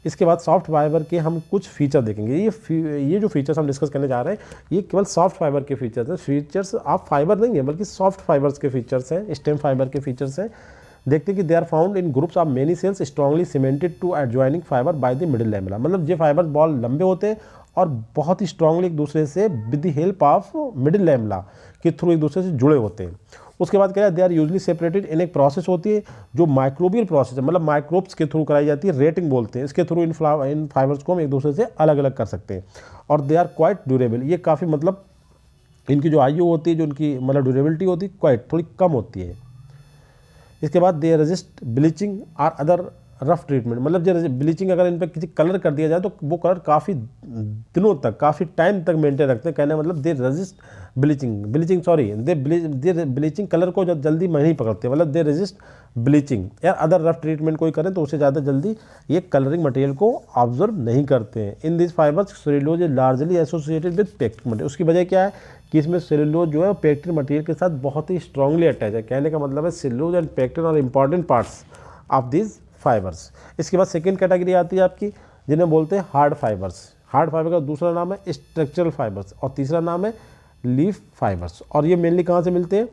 इसके बाद सॉफ्ट फाइबर के हम कुछ फीचर देखेंगे। ये जो फीचर्स हम डिस्कस करने जा रहे हैं ये केवल सॉफ्ट फाइबर के फीचर्स हैं। फीचर्स आप फाइबर नहीं है बल्कि सॉफ्ट फाइबर्स के फीचर्स हैं, स्टेम फाइबर के फीचर्स हैं। देखते हैं कि they are found in groups of many cells strongly cemented to adjoining fibre by the middle lamella, मतलब ये फाइबर बॉल लंबे होते हैं और बहुत ही स्ट्रांगली एक दूसरे से with the help of middle lamella के थ्रू एक दूसरे से जुड़े होते हैं। उसके बाद क्या है, they are usually separated in एक प्रोसेस होती है जो माइक्रोबियल प्रोसेस है, मतलब माइक्रोब्स के थ्रू कराई जाती है, रेटिंग बोलते हैं। इसके थ्रू इन फाइबर्स को हम एक दूसरे से अलग अलग कर सकते हैं, और दे आर क्वाइट ड्यूरेबल, ये काफ़ी मतलब इनकी जो आयु होती है, जो इनकी मतलब ड्यूरेबिलिटी होती है क्वाइट थोड़ी कम होती है। इसके बाद दे रेजिस्ट ब्लीचिंग और अदर रफ ट्रीटमेंट, मतलब जो ब्लीचिंग अगर इन पर किसी कलर कर दिया जाए तो वो कलर काफ़ी दिनों तक, काफ़ी टाइम तक मेंटेन रखते हैं। कहने मतलब दे रेजिस्ट दे ब्लीचिंग कलर को जल्दी नहीं पकड़ते, मतलब दे रेजिस्ट ब्लीचिंग या अदर रफ ट्रीटमेंट कोई करें तो उससे ज़्यादा जल्दी ये कलरिंग मटेरियल को ऑब्जर्व नहीं करते हैं। In this fibres cellulose is largely associated with pectin material. उसकी वजह क्या है कि इसमें सेलुलोज जो है पेक्टिन मटेरियल के साथ बहुत ही स्ट्रांगली अटैच है। कहने का मतलब है cellulose and pectin are important parts of this fibres. इसके बाद सेकेंड कैटेगरी आती है आपकी जिन्हें बोलते हैं हार्ड फाइबर्स। हार्ड फाइबर का दूसरा नाम है स्ट्रक्चरल फाइबर्स और तीसरा नाम है लीफ फाइबर्स। और ये मेनली कहाँ से मिलते हैं,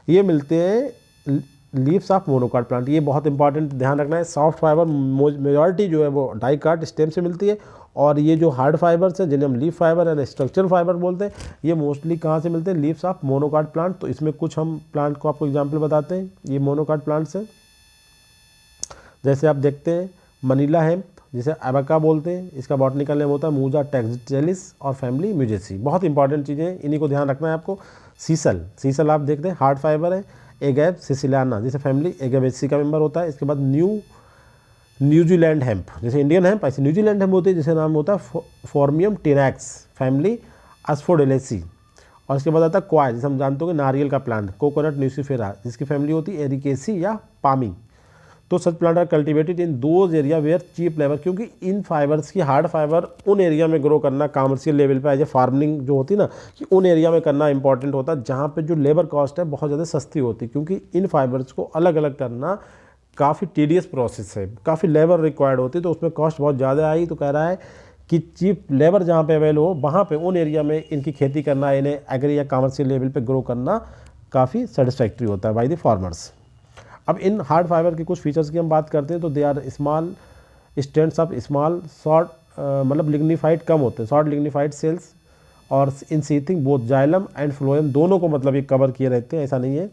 ये मिलते हैं लीव्स ऑफ मोनोकाट प्लांट। ये बहुत इंपॉर्टेंट ध्यान रखना है। सॉफ्ट फाइबर मेजॉरिटी जो है वो डाइकाट स्टेम से मिलती है, और ये जो हार्ड फाइबर्स हैं जिन्हें हम leaf fibre and structural fibre बोलते हैं, ये मोस्टली कहाँ से मिलते हैं, लीव्स ऑफ मोनोकाट प्लांट। तो इसमें कुछ हम प्लांट को आपको एग्जाम्पल बताते हैं। ये मोनोकाट प्लांट्स हैं, जैसे आप देखते हैं मनीला हेम्प जिसे एबाका बोलते हैं, इसका बॉटनिकल नेम होता है मूजा टेक्सटिलिस और फैमिली म्यूजेसी। बहुत इंपॉर्टेंट चीज़ें, इन्हीं को ध्यान रखना है आपको। सीसल आप देखते हैं हार्ड फाइबर है। एगैब सिसिलियाना जिसे फैमिली एगेबेसी का मेंबर होता है। इसके बाद न्यूजीलैंड हेम्प, जैसे इंडियन हेम्प ऐसे न्यूजीलैंड हेम्प होती है जिसे नाम होता है फॉर्मियम टेनैक्स, फैमिली एस्फोडेलेसी। और इसके बाद आता है क्वाय, जिसे हम जानते होंगे नारियल का प्लांट, कोकोनट न्यूसिफेरा, जिसकी फैमिली होती है एरिकेसी या पामी। तो such plant are cultivated in those area where cheap labour, क्योंकि इन फाइबर्स की हार्ड फाइबर उन एरिया में ग्रो करना कमर्शियल लेवल पे एज ए फार्मिंग जो होती है ना, कि उन एरिया में करना इंपॉर्टेंट होता है जहाँ पे जो लेबर कॉस्ट है बहुत ज़्यादा सस्ती होती है, क्योंकि इन फाइबर्स को अलग अलग करना काफ़ी टीडियस प्रोसेस है, काफ़ी लेबर रिक्वायर्ड होती है, तो उसमें कॉस्ट बहुत ज़्यादा आई। तो कह रहा है कि चीप लेबर जहाँ पे अवेल हो वहाँ पे उन एरिया में इनकी खेती करना, इन्हें एग्री या कमर्शियल लेवल पे ग्रो करना काफ़ी सेटिस्फैक्ट्री होता है बाय द फार्मर्स। अब इन हार्ड फाइबर के कुछ फीचर्स की हम बात करते हैं तो they are small strands of small short मतलब लिग्निफाइड कम होते हैं, शॉर्ट लिग्निफाइड सेल्स, और in sheathing both xylem and phloem दोनों को मतलब ये कवर किए रहते हैं, ऐसा नहीं है।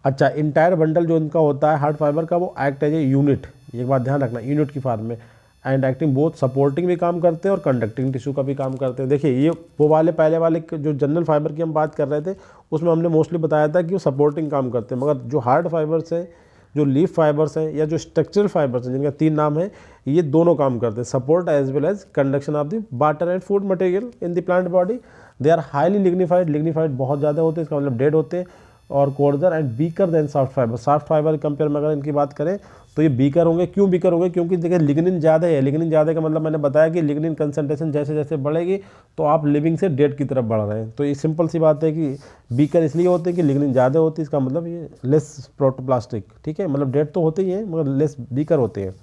अच्छा, इंटायर बंडल जो इनका होता है हार्ड फाइबर का, वो एक्ट एज ए यूनिट, एक बात ध्यान रखना, यूनिट की फॉर्म में, एंड एक्टिंग बोथ सपोर्टिंग भी काम करते हैं और कंडक्टिंग टिश्यू का भी काम करते हैं। देखिए ये वो वाले पहले वाले जो जनरल फाइबर की हम बात कर रहे थे उसमें हमने मोस्टली बताया था कि वो सपोर्टिंग काम करते हैं, मगर जो हार्ड फाइबर्स हैं, जो लीफ फाइबर्स हैं या जो स्ट्रक्चरल फाइबर्स हैं जिनका 3 नाम है, ये दोनों काम करते हैं, support as well as conduction of the water and food material in the plant body. They are highly lignified, lignified बहुत ज़्यादा होते हैं, इसका मतलब डेड होते हैं, और coarser and weaker then soft fibre. Soft fibre compare में अगर इनकी बात करें तो ये बीकर होंगे। क्यों बीकर होंगे? क्योंकि देखिए लिग्निन ज़्यादा है। लिग्निन ज़्यादा का मतलब मैंने बताया कि लिग्निन कंसंट्रेशन जैसे जैसे बढ़ेगी तो आप लिविंग से डेड की तरफ बढ़ रहे हैं। तो ये सिंपल सी बात है कि बीकर इसलिए होते हैं कि लिग्निन ज़्यादा होती है, इसका मतलब ये लेस प्रोटोप्लास्टिक, ठीक है, मतलब डेड तो होते ही हैं मगर लेस बीकर होते हैं।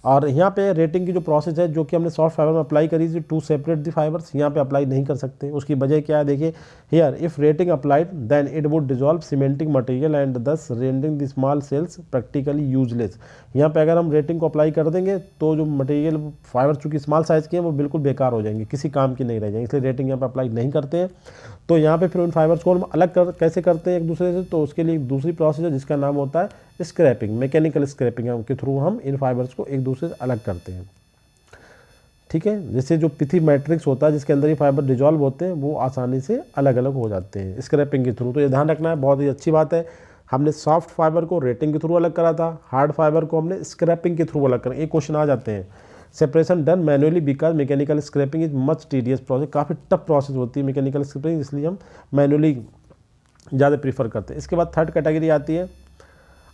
और यहाँ पे रेटिंग की जो प्रोसेस है जो कि हमने सॉफ्ट फाइबर में अप्लाई करी थी टू सेपरेट द फाइबर्स, यहाँ पे अप्लाई नहीं कर सकते। उसकी वजह क्या है? देखिए here if retting applied then it would dissolve cementing material and thus rendering the small cells practically useless. यहाँ पे अगर हम रेटिंग को अप्लाई कर देंगे तो जो मटेरियल फाइबर चूँकि स्मॉल साइज़ के हैं वो बिल्कुल बेकार हो जाएंगे, किसी काम की नहीं रह जाएंगे, इसलिए रेटिंग यहाँ पर अप्लाई नहीं करते हैं। तो यहाँ पे फिर उन फाइबर्स को हम अलग कैसे करते हैं एक दूसरे से? तो उसके लिए दूसरी प्रोसेस है जिसका नाम होता है स्क्रैपिंग, मैकेनिकल स्क्रैपिंग के थ्रू हम इन फाइबर्स को एक दूसरे से अलग करते हैं, ठीक है। जैसे जो पिथी मैट्रिक्स होता है जिसके अंदर ये फाइबर डिजॉल्व होते हैं वो आसानी से अलग अलग हो जाते हैं स्क्रैपिंग के थ्रू। तो ये ध्यान रखना है, बहुत ही अच्छी बात है। हमने सॉफ्ट फाइबर को रेटिंग के थ्रू अलग करा था, हार्ड फाइबर को हमने स्क्रैपिंग के थ्रू अलग करा। ये क्वेश्चन आ जाते हैं। Separation done manually because mechanical scraping is much tedious process, काफ़ी टफ प्रोसेस होती है मैकेनिकल स्क्रैपिंग, इसलिए हम मैनुअली ज़्यादा प्रीफर करते हैं। इसके बाद थर्ड कैटेगरी आती है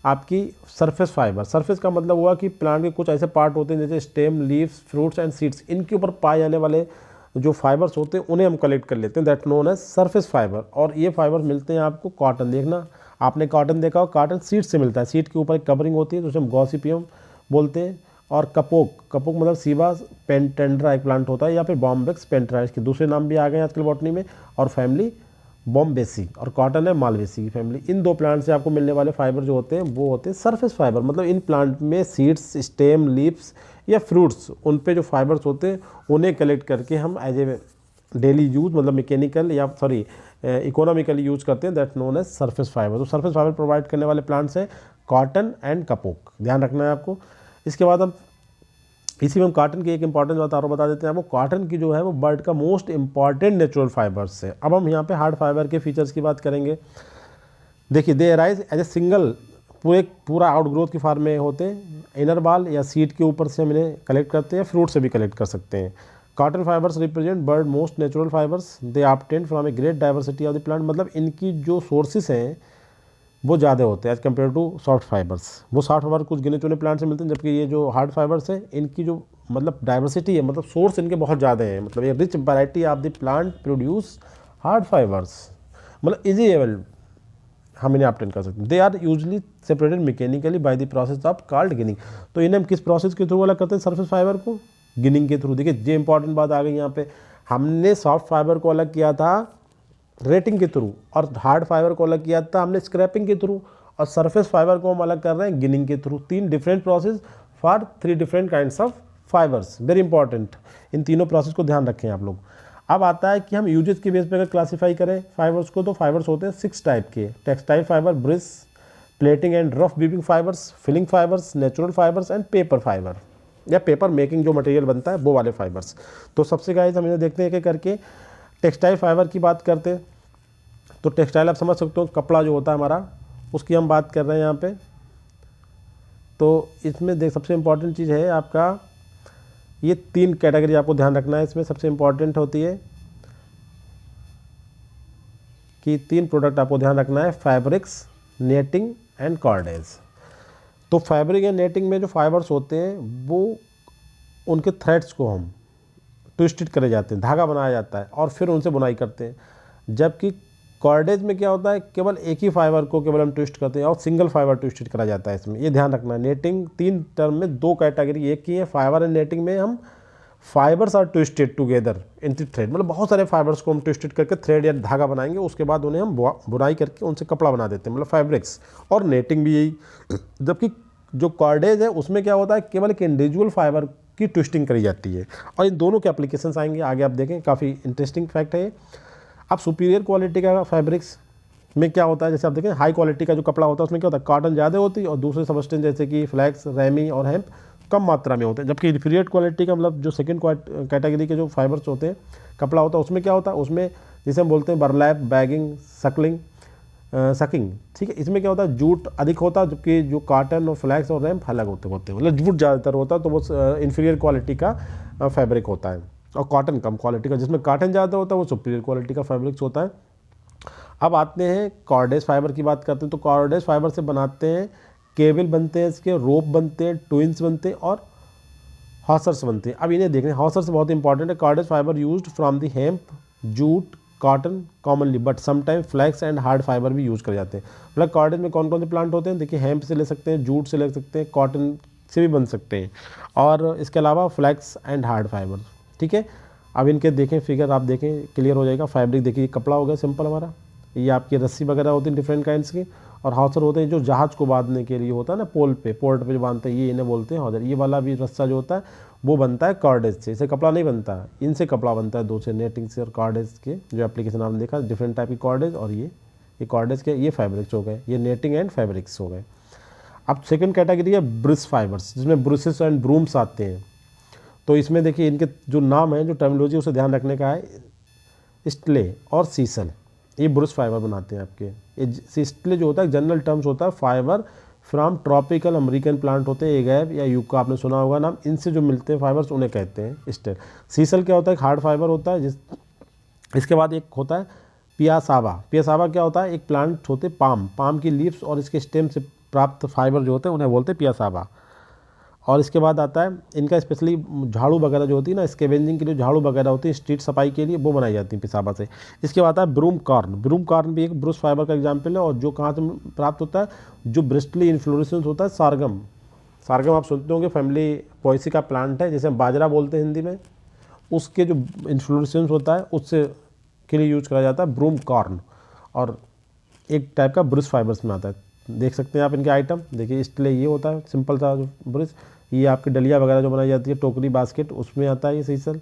आपकी सरफेस फाइबर। सरफेस का मतलब हुआ कि प्लांट के कुछ ऐसे पार्ट होते हैं जैसे stem, leaves, fruits and seeds, इनके ऊपर पाए जाने वाले जो फाइबर्स होते हैं उन्हें हम कलेक्ट कर लेते हैं, that known as surface fibre. और ये फाइबर मिलते हैं आपको कॉटन, देखना आपने कॉटन देखा हो, कॉटन सीड से मिलता है, सीड के ऊपर एक कवरिंग होती है तो उसे हम गॉसिपियम बोलते हैं। और कपोक, कपोक मतलब सीबा पेंटेंड्रा एक प्लांट होता है, या फिर बॉम्बेक्स पेंट्रा, इसके दूसरे नाम भी आ गए आजकल बॉटनी में। और फैमिली बॉम्बेसी, और कॉटन है मालवेसी की फैमिली। इन दो प्लांट से आपको मिलने वाले फाइबर जो होते हैं वो होते हैं सरफेस फाइबर। मतलब इन प्लांट में सीड्स, स्टेम, लीव्स या फ्रूट्स, उन पे जो फाइबर्स होते हैं उन्हें कलेक्ट करके हम एज ए डेली यूज मतलब मैकेनिकल या इकोनॉमिकली यूज करते हैं, that known as surface fibre. तो सरफेस फाइबर प्रोवाइड करने वाले प्लांट्स हैं कॉटन एंड कपोक, ध्यान रखना है आपको। इसके बाद हम इसी में हम कॉटन की एक इंपॉर्टेंट बात और बता देते हैं आपको। कॉटन की जो है वो बर्ड का मोस्ट इंपॉर्टेंट नेचुरल फाइबर्स है। अब हम यहाँ पे हार्ड फाइबर के फीचर्स की बात करेंगे। देखिए they arise as a single, पूरा आउटग्रोथ की फॉर्म में होते हैं, इनर बाल या सीड के ऊपर से हम इन्हें कलेक्ट करते हैं, फ्रूट से भी कलेक्ट कर सकते हैं। Cotton fibres represent bird most natural fibres, they obtain from a great diversity of the plant. मतलब इनकी जो सोर्सेस हैं वो ज़्यादा होते हैं as compare to soft fibres. वो सॉफ्ट फाइबर कुछ गिने चुने प्लांट से मिलते हैं, जबकि ये जो हार्ड फाइबर्स हैं इनकी जो मतलब डाइवर्सिटी है, मतलब सोर्स इनके बहुत ज़्यादा है। मतलब ये rich variety of the plant produce hard fibres, मतलब इजी एबल हम इन्हें ऑब्टेन कर सकते हैं। They are usually separated mechanically by the process of called ginning. तो इन्हें हम किस प्रोसेस के थ्रू अलग करते हैं सरफेस फाइबर को? गिनिंग के थ्रू। देखिए ये इंपॉर्टेंट बात आ गई यहाँ पे, हमने सॉफ्ट फाइबर को अलग किया था रेटिंग के थ्रू, और हार्ड फाइबर को अलग किया था हमने स्क्रैपिंग के थ्रू, और सरफेस फाइबर को हम अलग कर रहे हैं गिनिंग के थ्रू। 3 different process for 3 different kinds of fibres, very important. इन तीनों प्रोसेस को ध्यान रखें आप लोग। अब आता है कि हम यूजेस के बेस पर अगर क्लासीफाई करें फाइबर्स को, तो फाइबर्स होते हैं 6 टाइप के। Textile fibre, bridge, plaiting and rough weaving fibres, filling fibres, natural fibres and paper fibre, या पेपर मेकिंग जो मटेरियल बनता है वो वाले फाइबर्स। तो सबसे गाइस हम इन्हें देखते हैं एक एक करके। टेक्सटाइल फाइबर की बात करते हैं तो टेक्सटाइल आप समझ सकते हो कपड़ा जो होता है हमारा, उसकी हम बात कर रहे हैं यहाँ पे। तो इसमें देख सबसे इम्पॉर्टेंट चीज़ है आपका, ये 3 कैटेगरी आपको ध्यान रखना है। इसमें सबसे इम्पॉर्टेंट होती है कि 3 प्रोडक्ट आपको ध्यान रखना है, फैब्रिक्स, नेटिंग एंड कॉर्डेज। तो फैब्रिक या नेटिंग में जो फाइबर्स होते हैं वो उनके थ्रेड्स को हम ट्विस्टेड करे जाते हैं, धागा बनाया जाता है और फिर उनसे बुनाई करते हैं। जबकि कॉर्डेज में क्या होता है, केवल एक ही फाइबर को केवल हम ट्विस्ट करते हैं और सिंगल फाइबर ट्विस्टेड करा जाता है। इसमें ये ध्यान रखना है। नेटिंग 3 टर्म में 2 कैटेगरी एक ही है, फाइबर एंड नेटिंग में हम fibres are twisted together in the thread, मतलब बहुत सारे फाइबर्स को हम ट्विस्टेड करके थ्रेड या धागा बनाएंगे, उसके बाद उन्हें हम बुनाई करके उनसे कपड़ा बना देते हैं, मतलब फैब्रिक्स। और नेटिंग भी यही। जबकि जो कॉर्डेज है उसमें क्या होता है, केवल एक इंडिविजुअल फाइबर की ट्विस्टिंग करी जाती है। और इन दोनों के एप्लीकेशंस आएंगे आगे, आप देखें काफ़ी इंटरेस्टिंग फैक्ट है ये। अब सुपीरियर क्वालिटी का फैब्रिक्स में क्या होता है, जैसे आप देखें हाई क्वालिटी का जो कपड़ा होता है उसमें क्या होता है, कॉटन ज़्यादा होती है और दूसरे सबस्टेंस जैसे कि फ्लैक्स, रेमी और हेम्प कम मात्रा में होते हैं। जबकि इन्फीरियर क्वालिटी का मतलब जो सेकंड कैटेगरी के जो फाइबर्स होते हैं, कपड़ा होता है, उसमें क्या होता है, उसमें जिसे हम बोलते हैं बर्लैप, बैगिंग, सकिंग, ठीक है। इसमें क्या होता है, जूट अधिक होता है, जबकि जो कॉटन और फ्लैक्स और रैम्प अलग होते हैं, मतलब जूट ज़्यादातर होता है, तो वो इन्फीरियर क्वालिटी का फैब्रिक होता है। और कॉटन कम क्वालिटी का, जिसमें कॉटन ज़्यादा होता है वो सुपीरियर क्वालिटी का फैब्रिक्स होता है। अब आते हैं कॉर्डेज फाइबर की बात करते हैं, तो कॉर्डेज फाइबर से बनाते हैं केबल बनते हैं, इसके रोप बनते हैं, ट्विंस बनते हैं और हॉसर्स बनते हैं। अब इन्हें देखने, हॉसर्स बहुत इंपॉर्टेंट है। Cordage fibre used from the hemp, jute, cotton commonly, but sometime flax and hard fibre भी यूज़ कर जाते हैं। मतलब कॉर्डेज में कौन कौन से प्लांट होते हैं, देखिए हेम्प से ले सकते हैं, जूट से ले सकते हैं, कॉटन से भी बन सकते हैं, और इसके अलावा फ्लैक्स एंड हार्ड फाइबर, ठीक है। अब इनके देखें फिगर, आप देखें क्लियर हो जाएगा। फैब्रिक देखिए, कपड़ा हो गया सिंपल हमारा, ये आपकी रस्सी वगैरह होती है डिफरेंट काइंड्स की, और हॉसर होते हैं जो जहाज़ को बांधने के लिए होता है ना, पोर्ट पे जो बांधते हैं, ये इन्हें बोलते हैं हॉसर। ये वाला भी रस्सा जो होता है वो बनता है कॉर्डेज से, इसे कपड़ा नहीं बनता, इनसे कपड़ा बनता है, दो से, नेटिंग से और कॉर्डेज के जो एप्लीकेशन आपने देखा, डिफरेंट टाइप की कॉर्डेज, और ये कॉर्डेज के, ये फैब्रिक्स हो गए, ये नेटिंग एंड फैब्रिक्स हो गए। अब सेकंड कैटेगरी है ब्रिस फाइबर्स, जिसमें ब्रुसेस एंड ब्रूम्स आते हैं। तो इसमें देखिए इनके जो नाम है, जो टर्मिनोलॉजी उसे ध्यान रखने का है, स्टले और सीसल, ये ब्रुश फाइबर बनाते हैं आपके। ये स्टले जो होता है जनरल टर्म्स होता है, fibre from tropical American plant होते हैं, एगैब या यूका, आपने सुना होगा नाम, इनसे जो मिलते हैं फाइबर्स उन्हें कहते हैं स्टेल। सीसल क्या होता है, एक हार्ड फाइबर होता है, इसके बाद एक होता है पियासावा। पियासावा क्या होता है, एक प्लांट होते पाम की लीव्स और इसके स्टेम से प्राप्त फाइबर जो होते हैं उन्हें बोलते हैं पियासावा। और इसके बाद आता है इनका स्पेशली झाड़ू वगैरह जो होती है ना, स्केवेंजिंग के लिए झाड़ू वगैरह होती है, स्ट्रीट सफाई के लिए, वो बनाई जाती है पिसाबा से। इसके बाद आता है ब्रूम कॉर्न। ब्रूम कॉर्न भी एक ब्रुश फाइबर का एग्जाम्पल है, और जो कहाँ से प्राप्त होता है, जो ब्रिस्टली इन्फ्लोरेसेंस होता है, सारगम। सारगम आप सुनते होंगे, फैमिली पॉइसी का प्लांट है, जैसे हम बाजरा बोलते हैं हिंदी में, उसके जो इन्फ्लोरेसेंस होता है उससे के लिए यूज करा जाता है ब्रूम कॉर्न, और एक टाइप का ब्रुश फाइबर्स में आता है। देख सकते हैं आप इनके आइटम, देखिए इसलिए ये होता है सिंपल सा ब्रुश, ये आपकी डलिया वगैरह जो बनाई जाती है, टोकरी, बास्केट, उसमें आता है ये सीसल।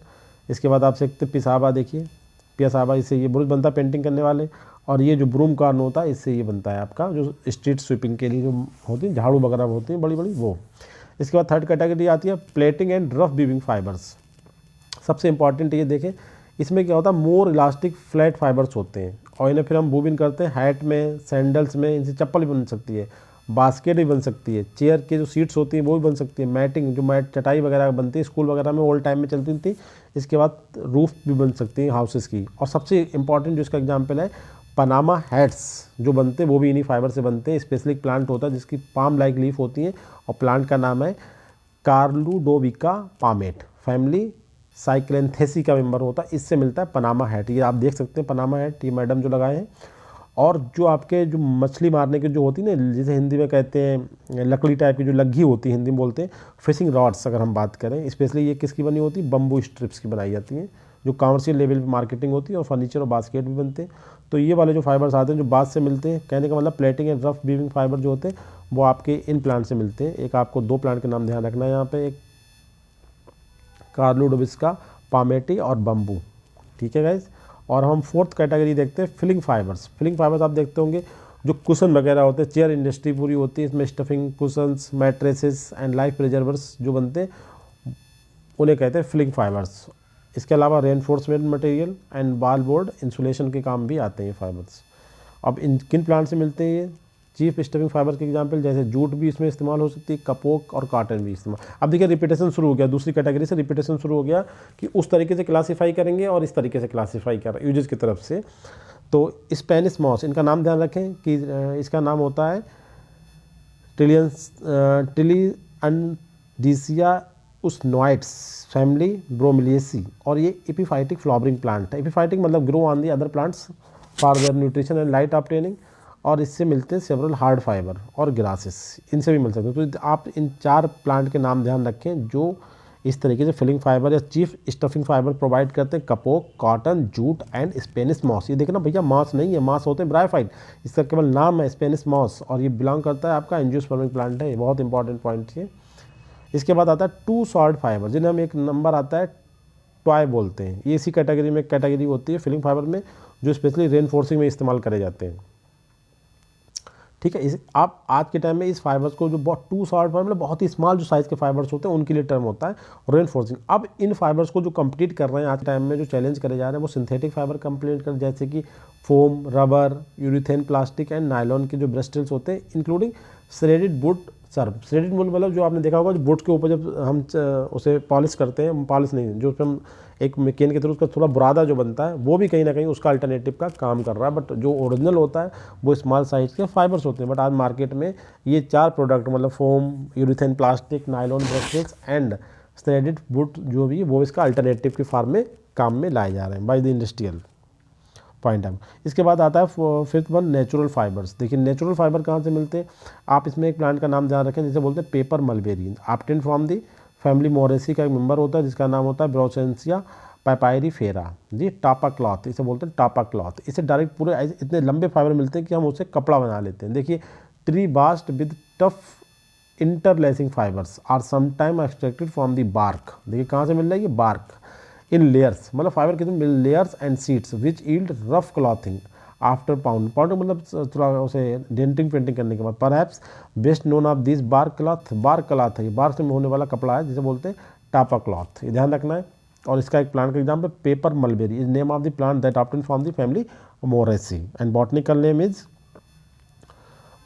इसके बाद आप सकते पिसाबा, देखिए पियासाबा, इससे ये ब्रुश बनता है पेंटिंग करने वाले। और ये जो ब्रूम कॉर्न होता है, इससे ये बनता है आपका जो स्ट्रीट स्वीपिंग के लिए जो होती है, झाड़ू वगैरह होती हैं बड़ी बड़ी, वो। इसके बाद थर्ड कैटेगरी आती है plating and rough weaving fibres. सबसे इंपॉर्टेंट ये देखें, इसमें क्या होता है, मोर इलास्टिक फ्लैट फाइबर्स होते हैं, और इन्हें फिर हम बूबिन करते हैं हैट में, सैंडल्स में, इनसे चप्पल भी बन सकती है, बास्केट भी बन सकती है, चेयर के जो सीट्स होती हैं वो भी बन सकती है, मैटिंग जो मैट चटाई वगैरह बनती है स्कूल वगैरह में ओल्ड टाइम में चलती थी। इसके बाद रूफ भी बन सकती है हाउसेस की। और सबसे इंपॉर्टेंट जो इसका एग्जांपल है, पनामा हैट्स जो बनते हैं वो भी इन्हीं फाइबर से बनते हैं। स्पेशली प्लांट होता है जिसकी पाम लाइक लीफ होती है, और प्लांट का नाम है कार्लुडोविका पामेट, फैमिली साइक्लेंथेसी का मेंबर होता है, इससे मिलता है पनामा हैट। ये आप देख सकते हैं पनामा हैट, ये मैडम जो लगाए हैं। और जो आपके जो मछली मारने की जो होती है ना, जिसे हिंदी में कहते हैं लकड़ी टाइप की जो लग्घी होती है, हिंदी में बोलते हैं फिशिंग रॉड्स, अगर हम बात करें स्पेशली ये किसकी बनी होती है, बम्बू स्ट्रिप्स की बनाई जाती हैं, जो कमर्शियल लेवल पे मार्केटिंग होती है, और फर्नीचर और बास्केट भी बनते हैं। तो ये वाले जो फाइबर्स आते हैं जो बाँस से मिलते हैं, कहने का मतलब plating and rough weaving fibre जो होते हैं वो आपके इन प्लांट से मिलते हैं। एक आपको दो प्लांट के नाम ध्यान रखना है यहाँ पे, एक कार्लुडोविका पामेटी और बम्बू, ठीक है गाइज। और हम फोर्थ कैटेगरी देखते हैं फिलिंग फाइबर्स। फिलिंग फाइबर्स आप देखते होंगे जो कुशन वगैरह होते हैं, चेयर इंडस्ट्री पूरी होती है, इसमें stuffing, cushions, mattresses and life preservers जो बनते हैं उन्हें कहते हैं फिलिंग फाइबर्स। इसके अलावा reinforcement material and wall board insulation के काम भी आते हैं ये फाइबर्स। अब इन किन प्लांट से मिलते हैं ये, चीफ स्टफिंग फाइबर के एग्जांपल जैसे जूट भी इसमें इस्तेमाल हो सकती है, कपोक और कॉटन भी इस्तेमाल। अब देखिए रिपीटेशन शुरू हो गया, दूसरी कैटेगरी से रिपीटेशन शुरू हो गया कि उस तरीके से क्लासीफाई करेंगे और इस तरीके से क्लासीफाई कर यूजेस की तरफ से। तो स्पेनिश मॉस, इनका नाम ध्यान रखें कि इसका नाम होता है टिलियनडीसिया उसनोइड्स, फैमिली ब्रोमिलिएसी, और ये एपीफाइटिक फ्लावरिंग प्लांट है। एपीफाइटिक मतलब grow on the other plants for their nutrition and light obtaining, और इससे मिलते हैं सेवरल हार्ड फाइबर और ग्रासेस, इनसे भी मिल सकते हैं। तो आप इन चार प्लांट के नाम ध्यान रखें जो इस तरीके से फिलिंग फाइबर या चीफ स्टफिंग फाइबर प्रोवाइड करते हैं, kapok, cotton, jute and Spanish moss. ये देखना भैया मॉस नहीं है, मॉस होते हैं ब्रायोफाइट, इसका केवल नाम है स्पेनिश मॉस, और ये बिलोंग करता है आपका एंजियोस्पर्मिक प्लांट है। ये बहुत इंपॉर्टेंट पॉइंट है। इसके बाद आता है टू सॉर्ड फाइबर, जिन्हें हम एक नंबर आता है टॉय बोलते हैं। ये इसी कैटेगरी में कैटेगरी होती है फिलिंग फाइबर में, जो स्पेशली रेनफोर्सिंग में इस्तेमाल करे जाते हैं। ठीक है, इस आप आज के टाइम में इस फाइबर्स को जो बहुत टू सॉर्ड फाइबर मतलब बहुत ही स्मॉल जो साइज़ के फाइबर्स होते हैं उनके लिए टर्म होता है रेनफोर्सिंग। अब इन फाइबर्स को जो कंप्लीट कर रहे हैं आज के टाइम में, जो चैलेंज करे जा रहे हैं वो सिंथेटिक फाइबर कंप्लीट कर, जैसे कि foam, rubber, urethane plastic and nylon के जो ब्रेस्टल्स होते हैं, including shredded wood serve. Shredded wood मतलब जो आपने देखा होगा, जो वुड के ऊपर जब हम उसे पॉलिश करते हैं, पॉलिश नहीं, जो हम एक मैकेन के थ्रू उसका थोड़ा बुरादा जो बनता है, वो भी कहीं ना कहीं उसका अल्टरनेटिव का काम कर रहा है। बट जो ओरिजिनल होता है वो स्मॉल साइज के फाइबर्स होते हैं। बट आज मार्केट में ये 4 प्रोडक्ट मतलब foam, urethane plastic, nylon bracelets and shredded wood जो भी वो इसका अल्टरनेटिव के फॉर्म में काम में लाए जा रहे हैं by the industrial point of. इसके बाद आता है फिफ्थ वन नेचुरल फाइबर्स। देखिए नेचुरल फाइबर कहाँ से मिलते हैं, आप इसमें एक प्लांट का नाम ध्यान रखें जिसे बोलते हैं paper mulberry, obtained from the family Moraceae का एक मेंबर होता है जिसका नाम होता है ब्रोसेंसिया पापायरीफेरा जी। टापा क्लॉथ इसे बोलते हैं, टापा क्लॉथ। इसे डायरेक्ट पूरे इतने लंबे फाइबर मिलते हैं कि हम उसे कपड़ा बना लेते हैं। देखिए tree bast with tough interlacing fibres are sometime extracted from the bark. देखिए कहाँ से मिल रहा है, ये बार्क इन लेयर्स, मतलब फाइबर कितने layers and seeds which yield rough clothing after pound मतलब थोड़ा उसे डेंटिंग पेंटिंग करने के बाद। Perhaps best known of this bark cloth, bark cloth है, ये बार्क से होने वाला कपड़ा है जिसे बोलते हैं टापा क्लॉथ, ये ध्यान रखना है। और इसका एक प्लांट का example paper mulberry is name of the plant that obtain from the family Moraceae and botanical name is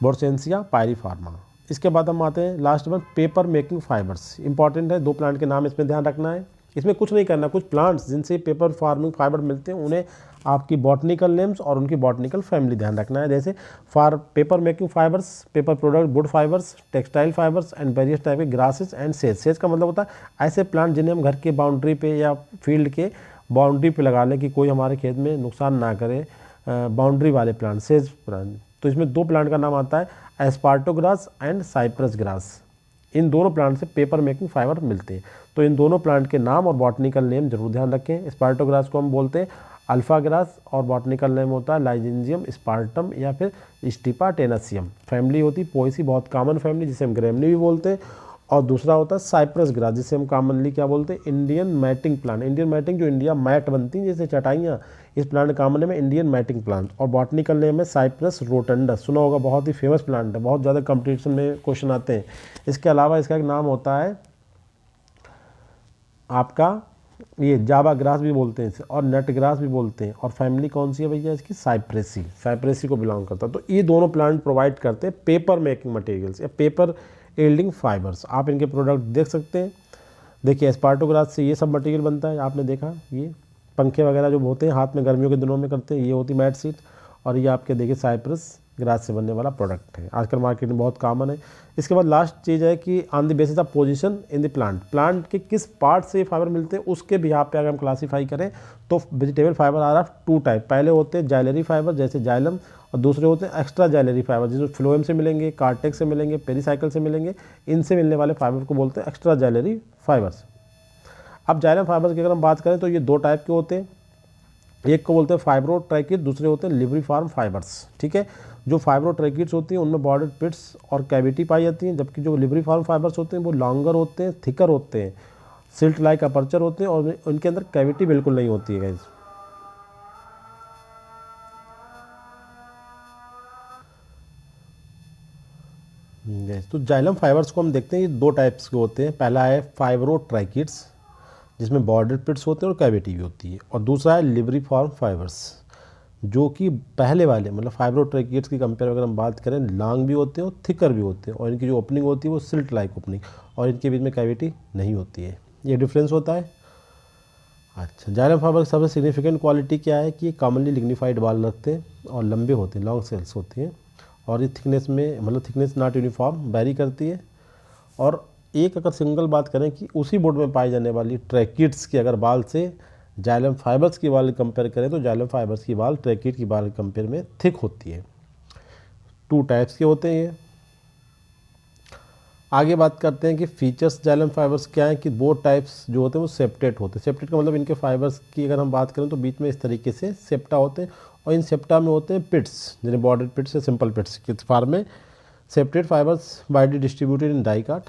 Broussonetia papyrifera. इसके बाद हम आते हैं last one paper making fibres. Important है, 2 प्लांट के नाम इसमें ध्यान रखना है। इसमें कुछ नहीं करना, कुछ प्लांट्स जिनसे पेपर फार्मिंग फाइबर मिलते हैं उन्हें आपकी बॉटनिकल नेम्स और उनकी बॉटनिकल फैमिली ध्यान रखना है। जैसे for paper making fibres, paper product, would fibres, textile fibres and various type के ग्रासेस एंड सेज। सेज का मतलब होता है ऐसे प्लांट जिन्हें हम घर के बाउंड्री पे या फील्ड के बाउंड्री पे लगा लें कि कोई हमारे खेत में नुकसान ना करे, बाउंड्री वाले प्लांट, सेज प्लांट। तो इसमें 2 प्लांट का नाम आता है एस्पार्टो ग्रास एंड साइप्रस ग्रास। इन दोनों प्लांट से पेपर मेकिंग फाइबर मिलते हैं। तो इन दोनों प्लांट के नाम और बॉटनिकल नेम जरूर ध्यान रखें। स्पार्टो ग्रास को हम बोलते हैं अल्फा ग्रास और बॉटनिकल नेम होता है लाइजेंजियम स्पार्टम या फिर स्टिपा टेनेसियम। फैमिली होती पोएसी, बहुत कॉमन फैमिली जिसे हम ग्रेमनी भी बोलते हैं। और दूसरा होता है साइप्रस ग्रास जिसे हम कॉमनली क्या बोलते हैं, Indian matting plant. Indian matting जो इंडिया मैट बनती है जैसे चटाइयाँ, इस प्लांट का कॉमन नेम है इंडियन मैटिंग प्लांट। और बॉटनिकल नेम है साइप्रस रोटंडस, सुना होगा, बहुत ही फेमस प्लांट है, बहुत ज़्यादा कंपटीशन में क्वेश्चन आते हैं। इसके अलावा इसका एक नाम होता है आपका ये जावा ग्रास भी बोलते हैं इसे, और नट ग्रास भी बोलते हैं। और फैमिली कौन सी है भैया इसकी, साइप्रेसी, साइप्रेसी को बिलोंग करता है। तो ये दोनों प्लांट प्रोवाइड करते हैं पेपर मेकिंग मटेरियल्स या पेपर यील्डिंग फाइबर्स। आप इनके प्रोडक्ट देख सकते हैं। देखिए एस्पार्टो ग्रास से ये सब मटेरियल बनता है, आपने देखा ये पंखे वगैरह जो होते हैं हाथ में गर्मियों के दिनों में करते हैं, ये होती मैट सीट। और ये आपके देखिए साइप्रस ग्रास से बनने वाला प्रोडक्ट है, आजकल मार्केट में बहुत कॉमन है। इसके बाद लास्ट चीज़ है कि on the basis of position in the plant, plant के किस पार्ट से फाइबर मिलते हैं उसके भी यहाँ पे अगर हम क्लासीफाई करें तो vegetable fibre are of 2 type. पहले होते हैं जाइलरी फाइबर जैसे जाइलम, और दूसरे होते हैं एक्स्ट्रा जाइलरी फाइबर जिसमें फ्लोएम से मिलेंगे, कार्टेक्स से मिलेंगे, पेरीसाइकिल से मिलेंगे। इनसे मिलने वाले फाइबर को बोलते हैं एक्स्ट्रा जाइलरी फाइबर्स। अब जाइलम फाइबर्स की अगर हम बात करें तो ये 2 टाइप के होते हैं, एक को बोलते हैं फाइब्रोट्रैकिड, दूसरे होते हैं लिब्रिफॉर्म फाइबर्स। ठीक है, जो फाइब्रोट्रैकिड्स होती हैं उनमें बॉर्डर पिट्स और कैविटी पाई जाती हैं, जबकि जो लिब्रिफॉर्म फाइबर्स होते हैं वो लॉन्गर होते हैं, थिकर होते हैं, सिल्ट लाइक अपर्चर होते हैं और उनके अंदर कैविटी बिल्कुल नहीं होती है गाइस। तो जाइलम फाइबर्स को हम देखते हैं ये 2 टाइप्स के होते हैं। पहला है फाइब्रोट्रैकिड्स जिसमें बॉर्डर पिट्स होते हैं और कैविटी भी होती है, और दूसरा है लिब्रिफॉर्म फाइबर्स जो कि पहले वाले मतलब फाइब्रोट्रैकिड्स की कंपेयर अगर हम बात करें लॉन्ग भी होते हैं और थिकर भी होते हैं, और इनकी जो ओपनिंग होती है वो सिल्ट लाइक ओपनिंग, और इनके बीच में कैविटी नहीं होती है। ये डिफरेंस होता है। अच्छा, जाइलम फाइबर की सबसे सिग्निफिकेंट क्वालिटी क्या है कि ये कॉमनली लिग्निफाइड बाल रखते हैं और लंबे होते हैं, लॉन्ग सेल्स होती हैं, और ये थिकनेस में मतलब थिकनेस नॉट यूनिफॉर्म वेरी करती है। और एक अगर सिंगल बात करें कि उसी बोर्ड में पाई जाने वाली ट्रैकिड्स की अगर बाल से जाइलम फाइबर्स की बाल कंपेयर करें तो जाइलम फाइबर्स की बाल ट्रैकिड की बाल कंपेयर में थिक होती है। 2 टाइप्स के होते हैं ये। आगे बात करते हैं कि फीचर्स जाइलम फाइबर्स क्या है कि 2 टाइप्स जो होते हैं वो सेप्टेट होते हैं। सेप्टेट का मतलब इनके फाइबर्स की अगर हम बात करें तो बीच में इस तरीके से सेप्टा होते हैं, और इन सेप्टा में होते हैं पिट्स जिन्हें बॉर्डर पिट्स या सिंपल पिट्स के फॉर्म में। Septate fibres widely distributed in dicot,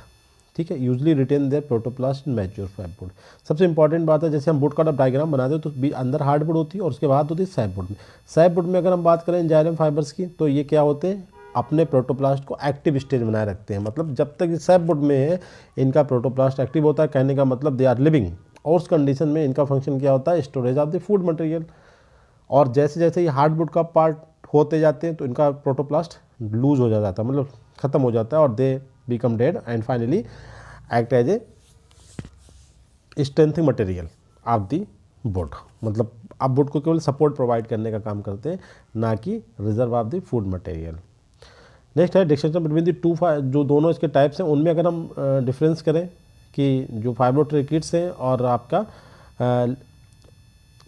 ठीक है, usually retain their protoplast in mature fibroid. सबसे इंपॉर्टेंट बात है, जैसे हम वुड का डायग्राम बनाते हैं तो अंदर हार्डवुड होती है और उसके बाद होती है सैपवुड में। सैपवुड में अगर हम बात करें जाइलम फाइबर्स की, तो ये क्या होते हैं, अपने प्रोटोप्लास्ट को एक्टिव स्टेज बनाए रखते हैं। मतलब जब तक ये सैपवुड में है इनका प्रोटोप्लास्ट एक्टिव होता है, कहने का मतलब दे आर लिविंग। और उस कंडीशन में इनका फंक्शन क्या होता है, storage of the food material. और जैसे जैसे ये हार्डवुड का पार्ट होते जाते हैं तो इनका प्रोटोप्लास्ट लूज हो जाता है, मतलब ख़त्म हो जाता है और they become dead and finally act as a strengthening material of the wood. मतलब आप वुड को केवल सपोर्ट प्रोवाइड करने का काम करते हैं, ना कि reserve of the food material. Next है डिस्टिंक्शन बिटवीन दी टू, जो दोनों इसके टाइप्स हैं उनमें अगर हम डिफरेंस करें कि जो फाइब्रोट्रेकिड्स हैं और आपका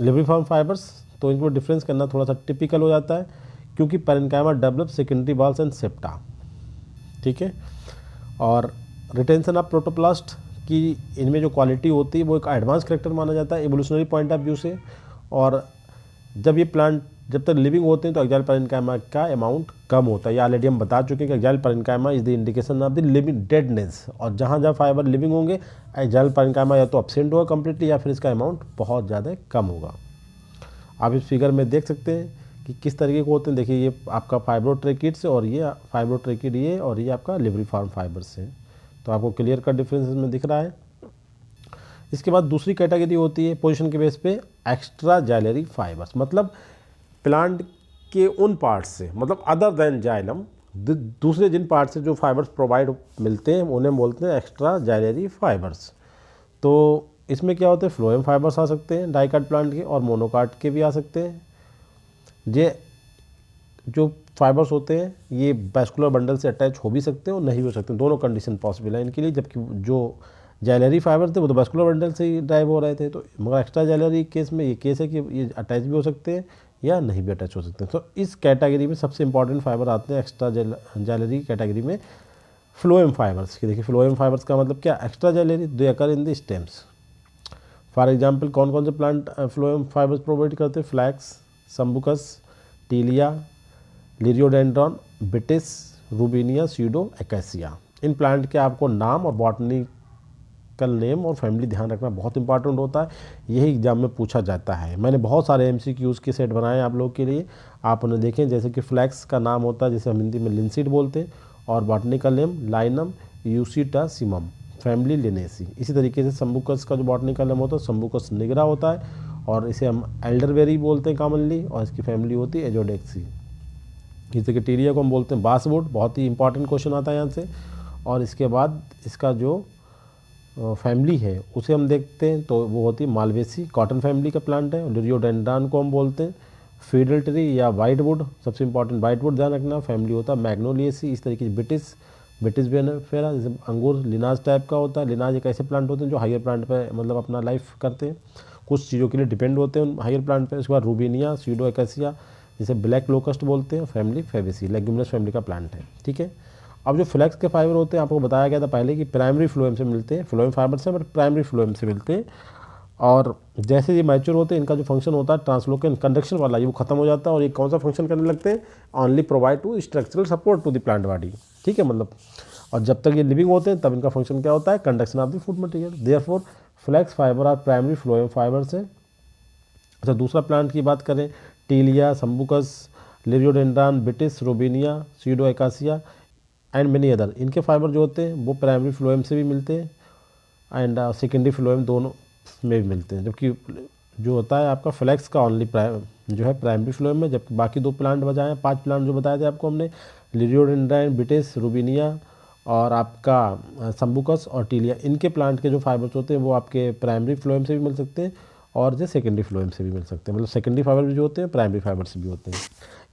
लिब्रिफॉर्म फाइबर्स, तो इनको डिफरेंस करना थोड़ा सा टिपिकल हो जाता है, क्योंकि parenchyma develop secondary walls and septa. ठीक है, और रिटेंशन ऑफ प्रोटोप्लास्ट की इनमें जो क्वालिटी होती है वो एक एडवांस करेक्टर माना जाता है एवोल्यूशनरी पॉइंट ऑफ व्यू से। और जब ये प्लांट जब तक लिविंग होते हैं तो एक्साइल पैरेन्काइमा का अमाउंट कम होता है। ये ऑलरेडी हम बता चुके हैं कि axial parenchyma is the indication of the living deadness. और जहाँ जहाँ फाइबर लिविंग होंगे एक्साइल पैरेन्काइमा या तो एब्सेंट होगा कम्प्लीटली या फिर इसका अमाउंट बहुत ज़्यादा कम होगा। आप इस फिगर में देख सकते हैं कि किस तरीके के होते हैं। देखिए ये आपका फाइब्रोट्रेकिड्स और ये फाइब्रोट्रेकिड ये और ये आपका लिब्रिफॉर्म फाइबर्स है, तो आपको क्लियर कट डिफरेंस में दिख रहा है। इसके बाद दूसरी कैटेगरी होती है पोजीशन के बेस पे एक्स्ट्रा जाइलरी फाइबर्स। मतलब प्लांट के उन पार्ट्स से, मतलब अदर देन जाइलम, दूसरे जिन पार्ट से जो फाइबर्स प्रोवाइड मिलते हैं उन्हें बोलते हैं एक्स्ट्रा जाइलरी फाइबर्स। तो इसमें क्या होते हैं, फ्लोएम फाइबर्स आ सकते हैं डाइकाट प्लांट के और मोनोकाट के भी आ सकते हैं। ये जो फाइबर्स होते हैं ये वैस्कुलर बंडल से अटैच हो भी सकते हैं और नहीं भी हो सकते, दोनों कंडीशन पॉसिबल है इनके लिए। जबकि जो जाइलरी फाइबर थे वो तो वैस्कुलर बंडल से ही ड्राइव हो रहे थे, तो मगर एक्स्ट्रा जाइलरी केस में ये केस है कि ये अटैच भी हो सकते हैं या नहीं भी अटैच हो सकते हैं। तो इस कैटेगरी में सबसे इंपॉर्टेंट फाइबर आते हैं एक्स्ट्रा जाइलरी कैटेगरी में फ्लोएम फाइबर्स की। देखिए फ्लोएम फाइबर्स का मतलब क्या, extra xylary they occur in the stems. For example कौन कौन से प्लांट फ्लोएम फाइबर्स प्रोवाइड करते हैं, flax, Sambucus, Tilia, Liriodendron, Vitis, Robinia, pseudoacacia. इन प्लांट के आपको नाम और बॉटनिकल नेम और फैमिली ध्यान रखना बहुत इंपॉर्टेंट होता है, यही एग्जाम में पूछा जाता है। मैंने बहुत सारे MCQs के सेट बनाए हैं आप लोग के लिए, आप उन्हें देखें। जैसे कि फ्लैक्स का नाम होता है जिसे हम हिंदी में लिंसीड बोलते हैं, और बॉटनिकल नेम लाइनम यूसिटासिमम, फैमिली लिनेसी। इसी तरीके से सम्बुकस का जो बॉटनिकल नेम होता है सम्बुकस निग्रा होता है और इसे हम एल्डरबेरी बोलते हैं कॉमनली, और इसकी फैमिली होती है एजोडेक्सी। जैसे कि टीरिया को हम बोलते हैं बासवुड, बहुत ही इंपॉर्टेंट क्वेश्चन आता है यहाँ से। और इसके बाद इसका जो फैमिली है उसे हम देखते हैं तो वो होती है मालवेसी, कॉटन फैमिली का प्लांट है। लिरियोडेंड्रॉन को हम बोलते हैं फीडल ट्री या वाइट वुड, सबसे इंपॉर्टेंट वाइट वुड ध्यान रखना। फैमिली होता है मैग्नोलिएसी। इस तरीके से बिटिस वेनिफेरा, जैसे अंगूर लिनाज टाइप का होता है। लिनाज एक ऐसे प्लांट होते हैं जो हायर प्लांट पे मतलब अपना लाइफ करते हैं, कुछ चीज़ों के लिए डिपेंड होते हैं हायर प्लांट पे। उसके बाद रूबिनिया, स्यूडो एक्सेसिया, जिसे ब्लैक लोकस्ट बोलते हैं, फैमिली फेबेसी, लेग्यूमिनस फैमिली का प्लांट है। ठीक है, अब जो फ्लैक्स के फाइबर होते हैं आपको बताया गया था पहले कि प्राइमरी फ्लोएम से मिलते हैं, फ्लोएम फाइबर से, बट प्राइमरी फ्लोएम से मिलते हैं। और जैसे ये मैच्योर होते हैं इनका जो फंक्शन होता है ट्रांसलोकेशन कंडक्शन वाला, ये वो खत्म हो जाता है और ये कौन सा फंक्शन करने लगते हैं, only provide to structural support to the plant body. ठीक है, मतलब और जब तक ये लिविंग होते हैं तब इनका फंक्शन क्या होता है, conduction of the food material. Therefore flax fibre are primary phloem fibre से। अच्छा, दूसरा प्लांट की बात करें, Tilia, Sambucus, Liriodendron, Vitis, Robinia, pseudoacacia and many other, इनके फाइबर जो होते हैं वो प्राइमरी फ्लोएम से भी मिलते हैं एंड सेकेंडरी फ्लोएम दोनों में भी मिलते हैं। जबकि जो होता है आपका फ्लैक्स का ओनली जो है प्राइमरी फ्लोएम में, जबकि बाकी दो प्लांट बचाए हैं, 5 प्लांट जो बताए थे आपको हमने, लिरियोडेंड्रॉन, बिटिस, रूबिनिया और आपका सम्बुकस और टीलिया, इनके प्लांट के जो फाइबर्स होते हैं वो आपके प्राइमरी फ्लोएम से भी मिल सकते हैं और जो सेकेंडरी फ्लोएम से भी मिल सकते हैं। मतलब सेकेंडरी फाइबर भी जो होते हैं प्राइमरी फाइबर से भी होते हैं।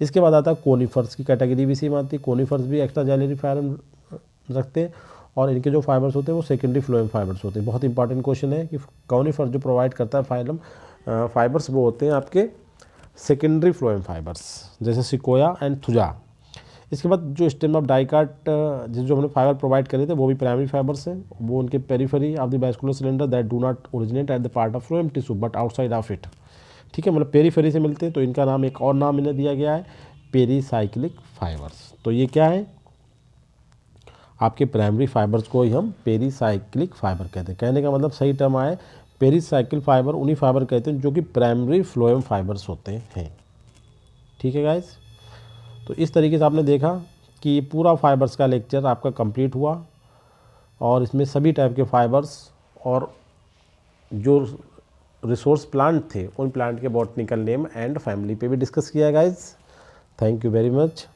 इसके बाद आता है कोनीफर्स की कैटेगरी भी सेम आती है। कोनीफर्स भी एक्स्ट्रा जाइलरी फाइबर रखते हैं और इनके जो फाइबर्स होते हैं वो सेकेंडरी फ्लोएम फाइबर्स होते हैं। बहुत इंपॉर्टेंट क्वेश्चन है कि कोनीफर्स जो प्रोवाइड करता है फाइबर्स वो होते हैं आपके सेकेंडरी फ्लोएम फाइबर्स, जैसे सिकोया एंड थुजा। इसके बाद जो स्टेम ऑफ डाइकाट जो हमने फाइबर प्रोवाइड करे थे वो भी प्राइमरी फाइबर्स हैं, वो उनके periphery of the vascular cylinder that do not originate at the part of phloem tissue but outside of it. ठीक है, मतलब पेरीफेरी से मिलते हैं, तो इनका नाम एक और नाम इन्हें दिया गया है पेरीसाइक्लिक फाइबर्स। तो ये क्या है, आपके प्राइमरी फाइबर्स को ही हम पेरीसाइक्लिक फाइबर कहते हैं। कहने का मतलब सही टर्म आए, पेरीसाइकिल फाइबर उन्हीं फाइबर कहते हैं जो कि प्राइमरी फ्लोएम फाइबर्स होते हैं। ठीक है गाइस, तो इस तरीके से आपने देखा कि पूरा फाइबर्स का लेक्चर आपका कंप्लीट हुआ और इसमें सभी टाइप के फाइबर्स और जो रिसोर्स प्लांट थे उन प्लांट के बॉटनिकल नेम एंड फैमिली पे भी डिस्कस किया guys. Thank you very much.